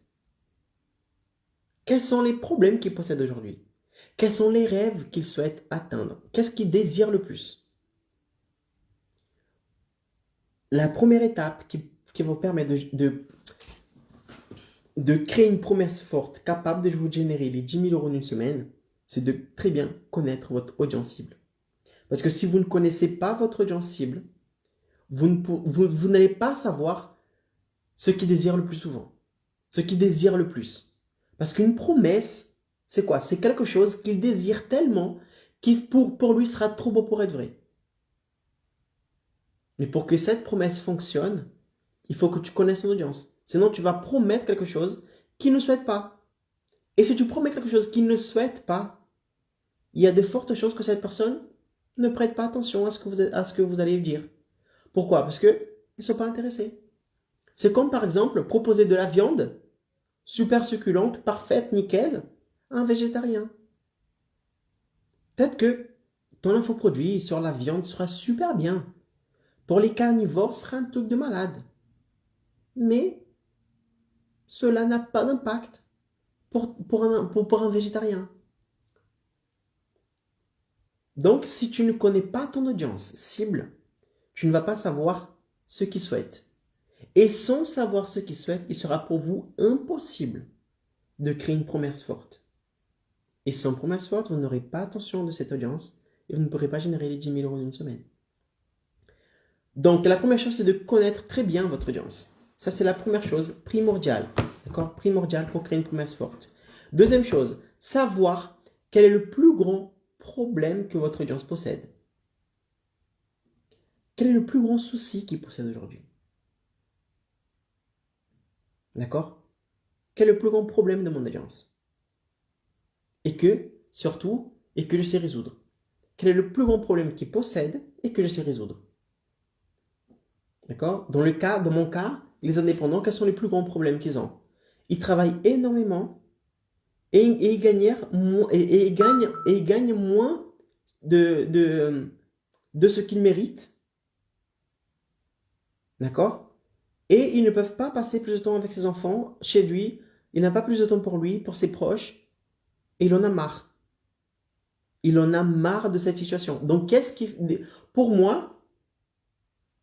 Quels sont les problèmes qu'ils possèdent aujourd'hui? Quels sont les rêves qu'ils souhaitent atteindre? Qu'est-ce qu'ils désirent le plus? La première étape qui vous permet de créer une promesse forte capable de vous générer les 10 000 euros en une semaine, c'est de très bien connaître votre audience cible. Parce que si vous ne connaissez pas votre audience cible, vous n'allez pas savoir ce qu'ils désirent le plus souvent, ce qu'ils désirent le plus. Parce qu'une promesse, c'est quoi? C'est quelque chose qu'il désire tellement qui pour lui sera trop beau pour être vrai. Mais pour que cette promesse fonctionne, il faut que tu connaisses ton audience. Sinon, tu vas promettre quelque chose qu'il ne souhaite pas. Et si tu promets quelque chose qu'il ne souhaite pas, il y a de fortes chances que cette personne ne prête pas attention à ce que vous allez dire. Pourquoi? Parce qu'ils ne sont pas intéressés. C'est comme par exemple proposer de la viande super succulente, parfaite, nickel, à un végétarien. Peut-être que ton infoproduit sur la viande sera super bien. Pour les carnivores, ce sera un truc de malade. Mais cela n'a pas d'impact pour un végétarien. Donc, si tu ne connais pas ton audience cible, tu ne vas pas savoir ce qu'ils souhaitent. Et sans savoir ce qu'ils souhaitent, il sera pour vous impossible de créer une promesse forte. Et sans promesse forte, vous n'aurez pas attention de cette audience et vous ne pourrez pas générer les 10 000 euros en une semaine. Donc, la première chose, c'est de connaître très bien votre audience. Ça, c'est la première chose primordiale. D'accord? Primordiale pour créer une promesse forte. Deuxième chose, savoir quel est le plus grand problème que votre audience possède. Quel est le plus grand souci qu'il possède aujourd'hui? D'accord? Quel est le plus grand problème de mon audience? Et que, surtout, et que je sais résoudre. Quel est le plus grand problème qu'il possède et que je sais résoudre? D'accord? Dans mon cas, les indépendants, quels sont les plus grands problèmes qu'ils ont? Ils travaillent énormément et ils gagnent moins de ce qu'ils méritent. D'accord? Et ils ne peuvent pas passer plus de temps avec ses enfants, chez lui. Il n'a pas plus de temps pour lui, pour ses proches. Et il en a marre. Il en a marre de cette situation. Donc, pour moi,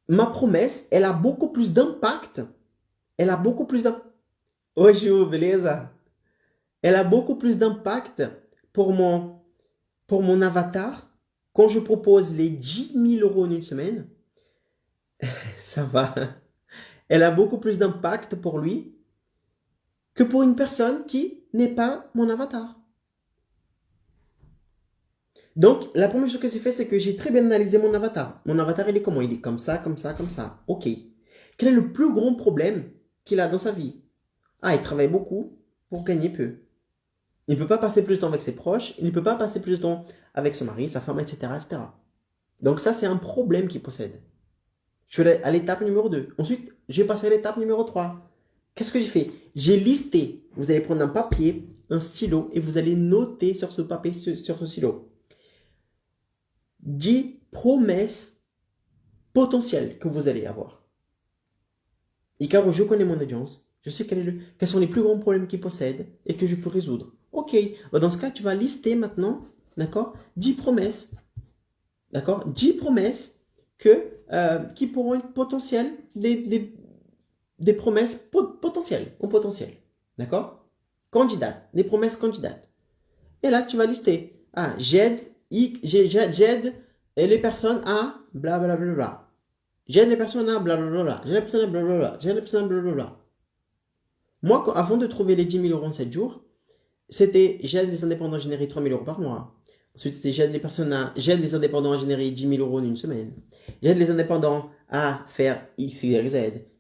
ma promesse, elle a beaucoup plus d'impact. Elle a beaucoup plus d'impact. Oi, Ju, beleza? Elle a beaucoup plus d'impact pour mon avatar quand je propose les 10 000 euros en une semaine. Ça va. Elle a beaucoup plus d'impact pour lui que pour une personne qui n'est pas mon avatar. Donc, la première chose que j'ai fait, c'est que j'ai très bien analysé mon avatar. Mon avatar, il est comment? Il est comme ça, comme ça, comme ça. Ok. Quel est le plus grand problème qu'il a dans sa vie? Ah, il travaille beaucoup pour gagner peu. Il ne peut pas passer plus de temps avec ses proches. Il ne peut pas passer plus de temps avec son mari, sa femme, etc., etc. Donc ça, c'est un problème qu'il possède. Je suis allé à l'étape numéro 2. Ensuite, j'ai passé à l'étape numéro 3. Qu'est-ce que j'ai fait? J'ai listé. Vous allez prendre un papier, un stylo, et vous allez noter sur ce papier, sur ce stylo, 10 promesses potentielles que vous allez avoir. Et car je connais mon audience, je sais quels sont les plus grands problèmes qu'ils possèdent et que je peux résoudre. Ok, dans ce cas, tu vas lister maintenant, d'accord, 10 promesses, d'accord, 10 promesses qui pourront être potentielles, des promesses potentielles, ou potentielles, d'accord, candidates, des promesses candidates. Et là, tu vas lister, j'aide les personnes à blablabla. J'aide les personnes à blablabla. J'aide les personnes à blablabla. J'aide les personnes à blablabla. Moi, avant de trouver les 10 000 euros en 7 jours, c'était j'aide les indépendants à générer 3 000 euros par mois. Ensuite, c'était j'aide les indépendants à générer 10 000 euros en une semaine. J'aide les indépendants à faire X, Y, Z.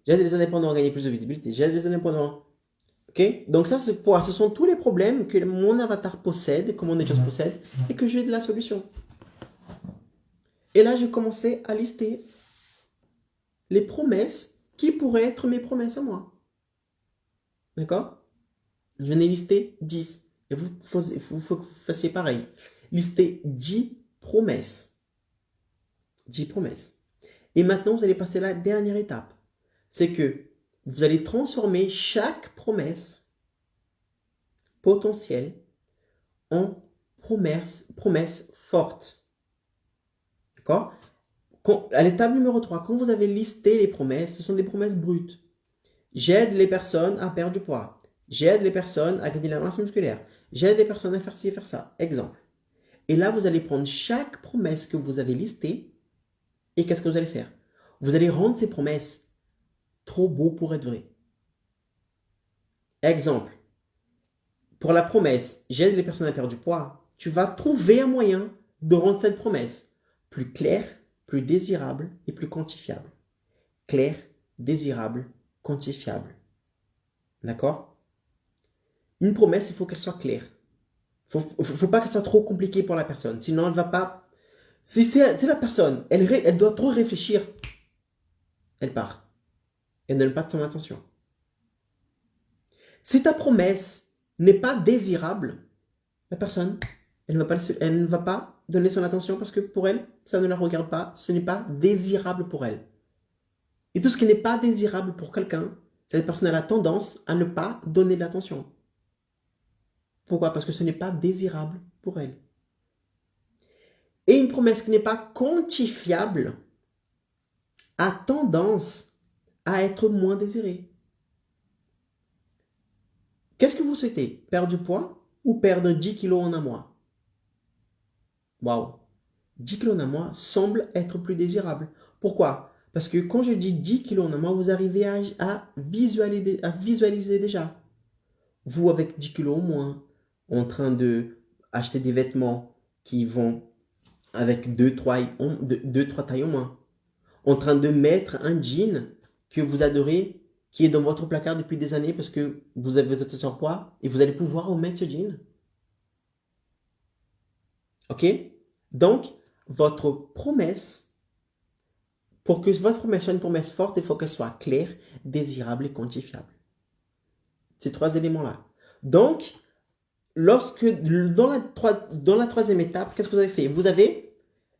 J'aide les indépendants à gagner plus de visibilité. J'aide les indépendants. Ok? Donc ça, c'est quoi? Ce sont tous les problèmes que mon avatar possède, que mon audience possède, et que j'ai de la solution. Et là, j'ai commencé à lister les promesses qui pourraient être mes promesses à moi. D'accord? Je n'ai listé 10. Et vous fassiez pareil. Listez 10 promesses. 10 promesses. Et maintenant, vous allez passer à la dernière étape. C'est que vous allez transformer chaque promesse potentielle en promesse forte. D'accord? À l'étape numéro 3, quand vous avez listé les promesses, ce sont des promesses brutes. J'aide les personnes à perdre du poids. J'aide les personnes à gagner la masse musculaire. J'aide les personnes à faire ci et faire ça. Exemple. Et là, vous allez prendre chaque promesse que vous avez listée et qu'est-ce que vous allez faire? Vous allez rendre ces promesses trop beaux pour être vraies. Exemple. Pour la promesse, j'aide les personnes à perdre du poids, tu vas trouver un moyen de rendre cette promesse plus claire, plus désirable et plus quantifiable. Claire, désirable, quantifiable. D'accord? Une promesse, il faut qu'elle soit claire. Il ne faut pas qu'elle soit trop compliquée pour la personne. Sinon, elle ne va pas... Si c'est la personne, elle doit trop réfléchir, elle part. Elle ne donne pas ton attention. Si ta promesse n'est pas désirable, la personne, elle ne va pas donner son attention parce que pour elle, ça ne la regarde pas. Ce n'est pas désirable pour elle. Et tout ce qui n'est pas désirable pour quelqu'un, cette personne a la tendance à ne pas donner de l'attention. Pourquoi? Parce que ce n'est pas désirable pour elle. Et une promesse qui n'est pas quantifiable a tendance à être moins désirée. Qu'est-ce que vous souhaitez? Perdre du poids ou perdre 10 kilos en un mois? Waouh! 10 kilos en un mois semble être plus désirable. Pourquoi? Parce que quand je dis 10 kilos en un mois, vous arrivez à visualiser déjà. Vous avec 10 kilos au moins, en train de acheter des vêtements qui vont avec 2-3 tailles au moins. En train de mettre un jean que vous adorez, qui est dans votre placard depuis des années parce que vous êtes surpoids et vous allez pouvoir remettre ce jean. Ok? Donc, votre promesse, pour que votre promesse soit une promesse forte, il faut qu'elle soit claire, désirable et quantifiable. Ces trois éléments-là. Donc, dans la troisième étape, qu'est-ce que vous avez fait? Vous avez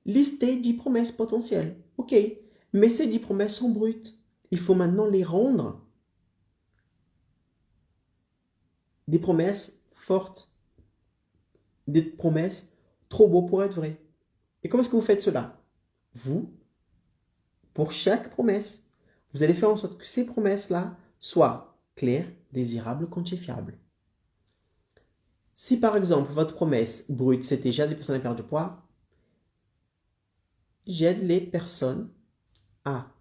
listé 10 promesses potentielles. Ok, mais ces 10 promesses sont brutes. Il faut maintenant les rendre des promesses fortes. Des promesses trop beaux pour être vraies. Et comment est-ce que vous faites cela? Vous, pour chaque promesse, vous allez faire en sorte que ces promesses-là soient claires, désirables, quantifiables. Si par exemple, votre promesse brute, c'était j'aide les personnes à perdre du poids, j'aide les personnes à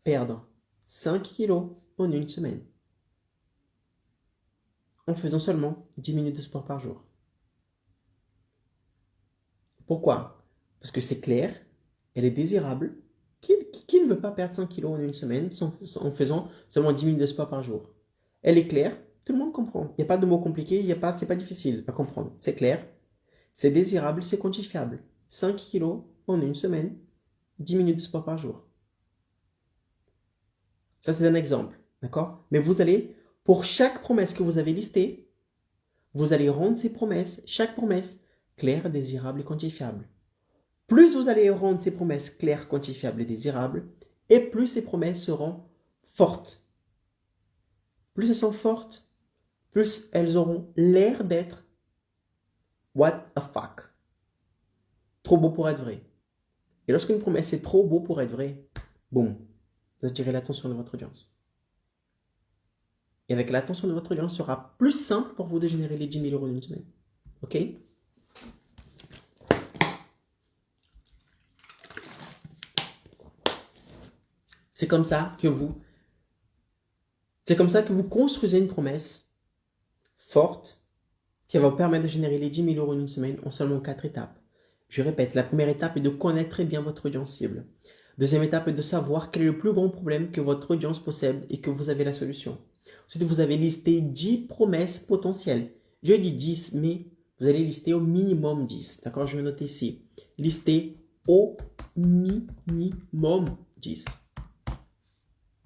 perdre 5 kilos en une semaine, en faisant seulement 10 minutes de sport par jour. Pourquoi? Parce que c'est clair, elle est désirable. Qui ne veut pas perdre 5 kilos en une semaine en faisant seulement 10 minutes de sport par jour? Elle est claire, tout le monde comprend. Il n'y a pas de mots compliqués, c'est pas difficile à comprendre. C'est clair, c'est désirable, c'est quantifiable. 5 kilos en une semaine, 10 minutes de sport par jour. Ça, c'est un exemple, d'accord? Mais vous allez, pour chaque promesse que vous avez listée, vous allez rendre ces promesses, chaque promesse, claire, désirable et quantifiable. Plus vous allez rendre ces promesses claires, quantifiables et désirables, et plus ces promesses seront fortes. Plus elles sont fortes, plus elles auront l'air d'être what the fuck. Trop beau pour être vrai. Et lorsqu'une promesse est trop beau pour être vrai, boum, vous attirez l'attention de votre audience. Et avec l'attention de votre audience, ce sera plus simple pour vous de générer les 10 000 euros en une semaine. Ok? C'est comme ça que vous construisez une promesse forte qui va vous permettre de générer les 10 000 euros en une semaine en seulement 4 étapes. Je répète, la première étape est de connaître très bien votre audience cible. Deuxième étape est de savoir quel est le plus grand problème que votre audience possède et que vous avez la solution. Ensuite, vous avez listé 10 promesses potentielles. Je dis 10, mais vous allez lister au minimum 10. D'accord? Je vais noter ici. Lister au minimum 10.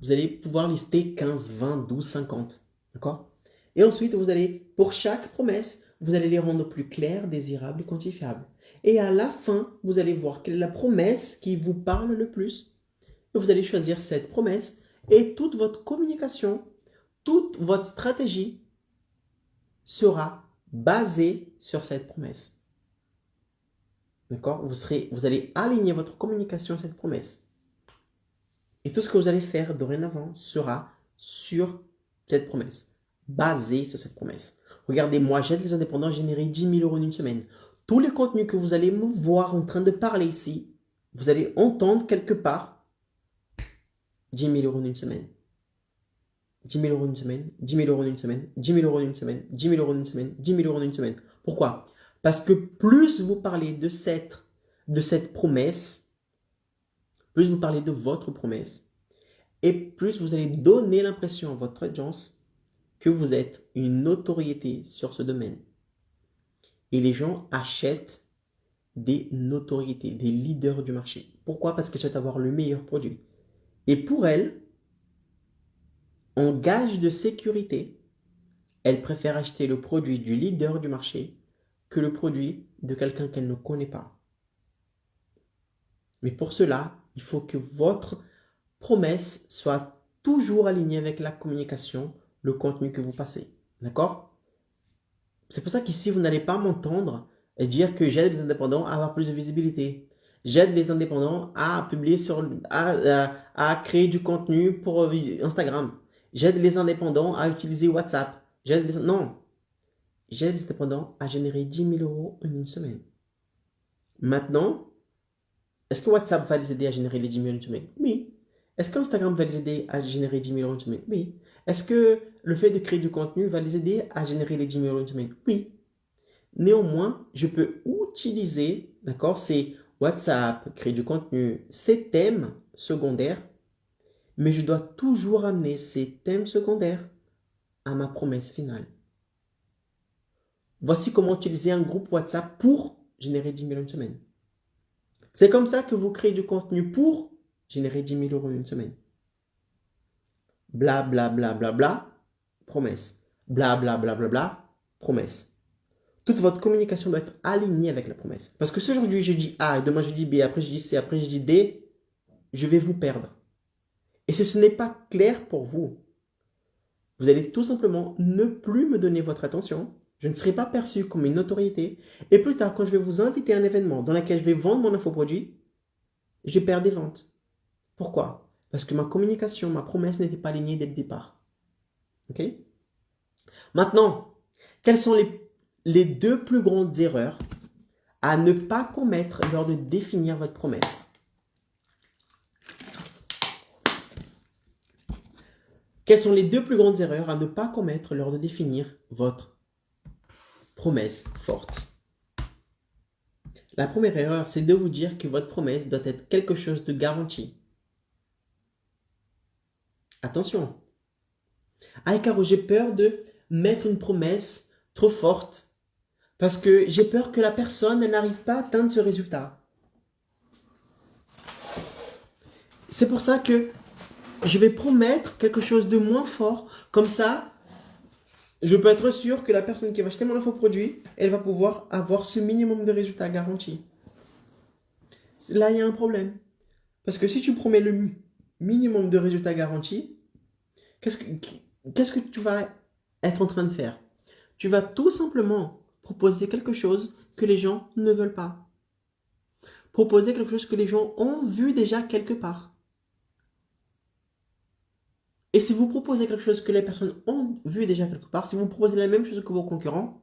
Vous allez pouvoir lister 15, 20, 12, 50. D'accord? Et ensuite, vous allez, pour chaque promesse, vous allez les rendre plus claires, désirables et quantifiables. Et à la fin, vous allez voir quelle est la promesse qui vous parle le plus. Et vous allez choisir cette promesse et toute votre communication, toute votre stratégie sera basée sur cette promesse. D'accord? Vous allez aligner votre communication à cette promesse. Et tout ce que vous allez faire dorénavant sera sur cette promesse, basé sur cette promesse. Regardez, moi, j'aide les indépendants à générer 10 000 euros en une semaine. Tous les contenus que vous allez me voir en train de parler ici, vous allez entendre quelque part 10 000 euros en une semaine. 10 000 euros en une semaine, 10 000 euros en une semaine, 10 000 euros en une semaine, 10 000 euros en une semaine, 10 000 euros en une semaine. Pourquoi? Parce que plus vous parlez de cette promesse, plus vous parlez de votre promesse, et plus vous allez donner l'impression à votre audience que vous êtes une notoriété sur ce domaine. Et les gens achètent des notoriétés, des leaders du marché. Pourquoi? Parce qu'ils souhaitent avoir le meilleur produit. Et pour elles, en gage de sécurité, elles préfèrent acheter le produit du leader du marché que le produit de quelqu'un qu'elles ne connaissent pas. Mais pour cela, il faut que votre promesse soit toujours alignée avec la communication, le contenu que vous passez. D'accord? C'est pour ça qu'ici, vous n'allez pas m'entendre dire que j'aide les indépendants à avoir plus de visibilité. J'aide les indépendants à publier à créer du contenu pour Instagram. J'aide les indépendants à utiliser WhatsApp. Non. J'aide les indépendants à générer 10 000 euros en une semaine. Maintenant, est-ce que WhatsApp va les aider à générer les 10 000 en une semaine? Oui. Est-ce qu'Instagram va les aider à générer 10 000 euros en une semaine? Oui. Est-ce que le fait de créer du contenu va les aider à générer les 10 000 euros en une semaine? Oui. Néanmoins, je peux utiliser, d'accord, c'est WhatsApp, créer du contenu, ces thèmes secondaires, mais je dois toujours amener ces thèmes secondaires à ma promesse finale. Voici comment utiliser un groupe WhatsApp pour générer 10 000 en une semaine. C'est comme ça que vous créez du contenu pour générer 10 000 euros en une semaine. Bla bla bla bla bla, promesse. Bla bla bla bla bla, promesse. Toute votre communication doit être alignée avec la promesse. Parce que si aujourd'hui je dis A, demain je dis B, après je dis C, après je dis D, je vais vous perdre. Et si ce n'est pas clair pour vous, vous allez tout simplement ne plus me donner votre attention. Je ne serai pas perçu comme une notoriété. Et plus tard, quand je vais vous inviter à un événement dans lequel je vais vendre mon infoproduit, je perds des ventes. Pourquoi? Parce que ma communication, ma promesse n'était pas alignée dès le départ. Ok? Maintenant, quelles sont les deux plus grandes erreurs à ne pas commettre lors de définir votre promesse? Quelles sont les deux plus grandes erreurs à ne pas commettre lors de définir votre promesse forte? La première erreur, c'est de vous dire que votre promesse doit être quelque chose de garanti. Attention. Ah, Caro, j'ai peur de mettre une promesse trop forte parce que j'ai peur que la personne n'arrive pas à atteindre ce résultat. C'est pour ça que je vais promettre quelque chose de moins fort. Comme ça, je peux être sûr que la personne qui va acheter mon infoproduit, elle va pouvoir avoir ce minimum de résultats garantis. Là, il y a un problème. Parce que si tu promets le minimum de résultats garantis, qu'est-ce que tu vas être en train de faire? Tu vas tout simplement proposer quelque chose que les gens ne veulent pas. Proposer quelque chose que les gens ont vu déjà quelque part. Et si vous proposez quelque chose que les personnes ont vu déjà quelque part, si vous proposez la même chose que vos concurrents,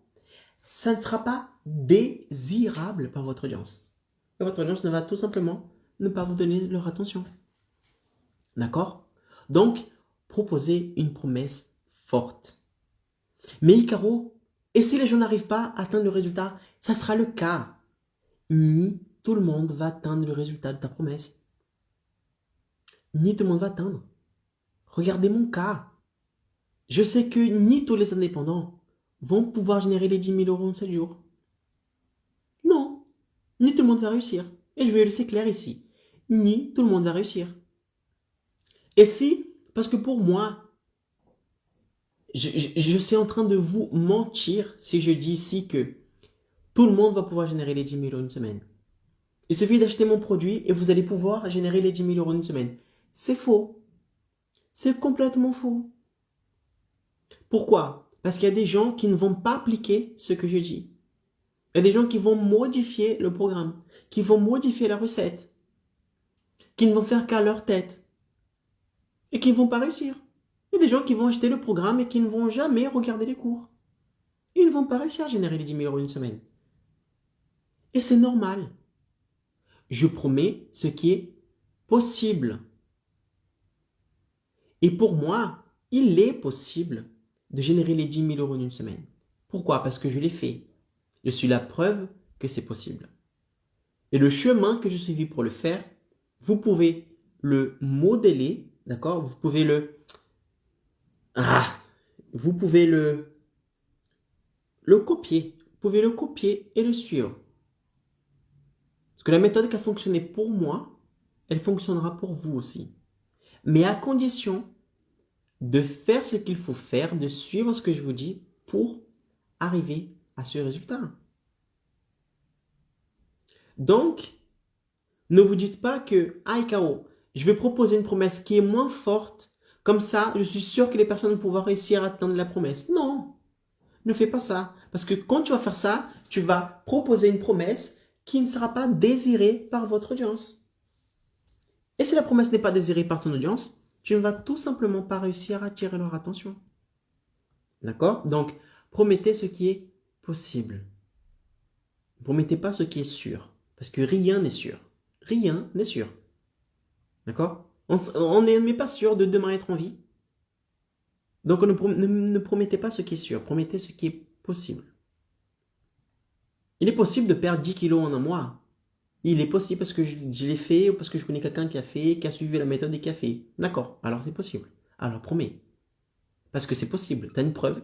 ça ne sera pas désirable par votre audience. Et votre audience ne va tout simplement ne pas vous donner leur attention. D'accord? Donc, proposez une promesse forte. Mais Icaro, et si les gens n'arrivent pas à atteindre le résultat, ça sera le cas. Ni tout le monde va atteindre le résultat de ta promesse. ni tout le monde va atteindre. Regardez mon cas. Je sais que ni tous les indépendants vont pouvoir générer les 10 000 euros en 7 jours. Non, ni tout le monde va réussir. Et je vais laisser clair ici. Ni tout le monde va réussir. Et si, parce que pour moi, je suis en train de vous mentir si je dis ici que tout le monde va pouvoir générer les 10 000 euros en une semaine. Il suffit d'acheter mon produit et vous allez pouvoir générer les 10 000 euros en une semaine. C'est faux. C'est complètement faux. Pourquoi? Parce qu'il y a des gens qui ne vont pas appliquer ce que je dis. Il y a des gens qui vont modifier le programme, qui vont modifier la recette, qui ne vont faire qu'à leur tête et qui ne vont pas réussir. Il y a des gens qui vont acheter le programme et qui ne vont jamais regarder les cours. Ils ne vont pas réussir à générer les 10 000 euros en une semaine. Et c'est normal. Je promets ce qui est possible. Et pour moi, il est possible de générer les 10 000 euros en une semaine. Pourquoi? Parce que je l'ai fait. Je suis la preuve que c'est possible. Et le chemin que je suivis pour le faire, vous pouvez le modeler, d'accord? Vous pouvez le copier. Vous pouvez le copier et le suivre. Parce que la méthode qui a fonctionné pour moi, elle fonctionnera pour vous aussi. Mais à condition de faire ce qu'il faut faire, de suivre ce que je vous dis pour arriver à ce résultat. Donc, ne vous dites pas que, Kao, je vais proposer une promesse qui est moins forte, comme ça, je suis sûr que les personnes vont pouvoir réussir à atteindre la promesse. Non, ne fais pas ça. Parce que quand tu vas faire ça, tu vas proposer une promesse qui ne sera pas désirée par votre audience. Et si la promesse n'est pas désirée par ton audience, tu ne vas tout simplement pas réussir à attirer leur attention. D'accord? Donc, promettez ce qui est possible. Ne promettez pas ce qui est sûr. Parce que rien n'est sûr. Rien n'est sûr. D'accord? On n'est même pas sûr de demain être en vie. Donc, ne promettez pas ce qui est sûr. Promettez ce qui est possible. Il est possible de perdre 10 kilos en un mois. Il est possible parce que je l'ai fait ou parce que je connais quelqu'un qui a fait, qui a suivi la méthode et qui a fait. D'accord, alors c'est possible. Alors promets. Parce que c'est possible. Tu as une preuve.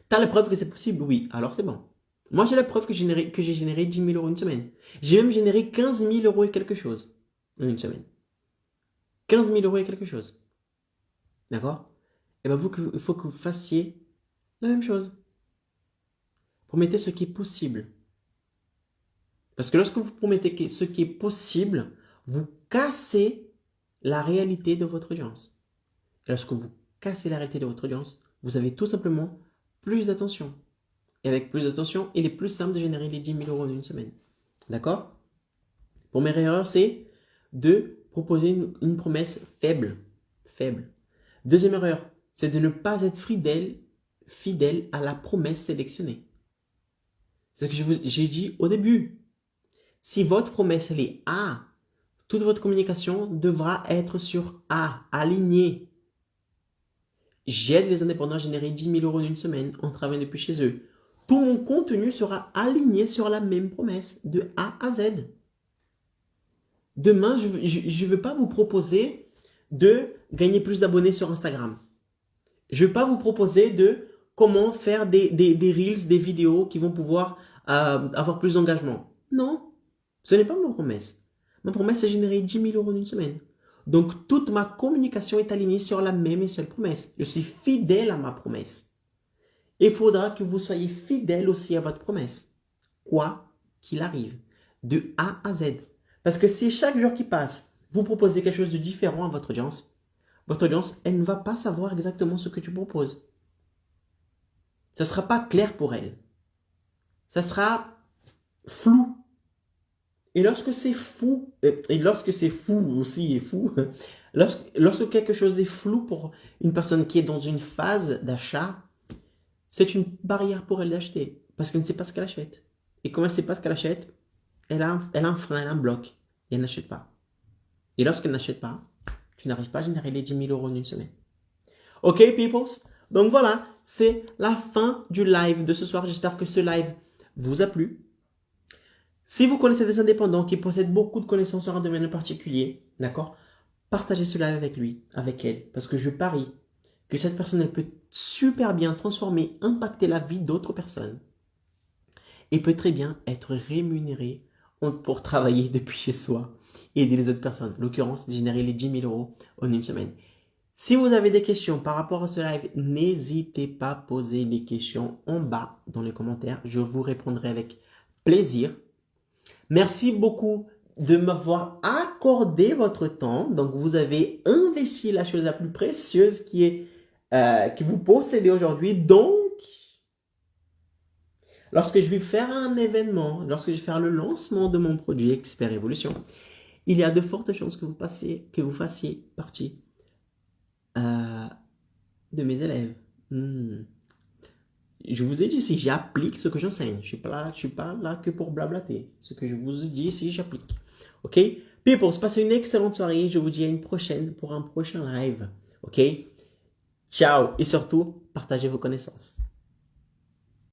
T'as la preuve que c'est possible? Oui, alors c'est bon. Moi, j'ai la preuve que j'ai généré 10 000 euros une semaine. J'ai même généré 15 000 euros et quelque chose en une semaine. 15 000 euros et quelque chose. D'accord? Et bien, il faut que vous fassiez la même chose. Promettez ce qui est possible. Parce que lorsque vous promettez ce qui est possible, vous cassez la réalité de votre audience. Et lorsque vous cassez la réalité de votre audience, vous avez tout simplement plus d'attention. Et avec plus d'attention, il est plus simple de générer les 10 000 euros en une semaine. D'accord? Première erreur, c'est de proposer une promesse faible. Faible. Deuxième erreur, c'est de ne pas être fidèle à la promesse sélectionnée. C'est ce que j'ai dit au début. Si votre promesse elle est A, toute votre communication devra être sur A, alignée. J'aide les indépendants à générer 10 000 euros en une semaine en travaillant depuis chez eux. Tout mon contenu sera aligné sur la même promesse, de A à Z. Demain, je ne veux pas vous proposer de gagner plus d'abonnés sur Instagram. Je ne veux pas vous proposer de comment faire des reels, des vidéos qui vont pouvoir avoir plus d'engagement. Non, ce n'est pas ma promesse. Ma promesse, c'est générer 10 000 euros en une semaine. Donc, toute ma communication est alignée sur la même et seule promesse. Je suis fidèle à ma promesse. Il faudra que vous soyez fidèle aussi à votre promesse. Quoi qu'il arrive. De A à Z. Parce que si chaque jour qui passe, vous proposez quelque chose de différent à votre audience, elle ne va pas savoir exactement ce que tu proposes. Ça ne sera pas clair pour elle. Ça sera flou. Et lorsque c'est fou, lorsque quelque chose est flou pour une personne qui est dans une phase d'achat, c'est une barrière pour elle d'acheter. Parce qu'elle ne sait pas ce qu'elle achète. Et comme elle ne sait pas ce qu'elle achète, elle a un frein, elle a un bloc. Et elle n'achète pas. Et lorsqu'elle n'achète pas, tu n'arrives pas à générer les 10 000 euros en une semaine. Ok, peoples? Donc voilà, c'est la fin du live de ce soir. J'espère que ce live vous a plu. Si vous connaissez des indépendants qui possèdent beaucoup de connaissances sur un domaine en particulier, d'accord? partagez ce live avec lui, avec elle, parce que je parie que cette personne, elle peut super bien transformer, impacter la vie d'autres personnes et peut très bien être rémunérée pour travailler depuis chez soi et aider les autres personnes. En l'occurrence, générer les 10 000 euros en une semaine. Si vous avez des questions par rapport à ce live, n'hésitez pas à poser les questions en bas dans les commentaires. Je vous répondrai avec plaisir. Merci beaucoup de m'avoir accordé votre temps. Donc, vous avez investi la chose la plus précieuse que vous possédez aujourd'hui. Donc, lorsque je vais faire un événement, lorsque je vais faire le lancement de mon produit Expert Evolution, il y a de fortes chances que vous fassiez partie de mes élèves. Je vous ai dit si j'applique ce que j'enseigne. Je suis pas là que pour blablater. Ce que je vous ai dit, si j'applique. Ok? People, passez une excellente soirée. Je vous dis à une prochaine pour un prochain live. Ok? Ciao. Et surtout, partagez vos connaissances.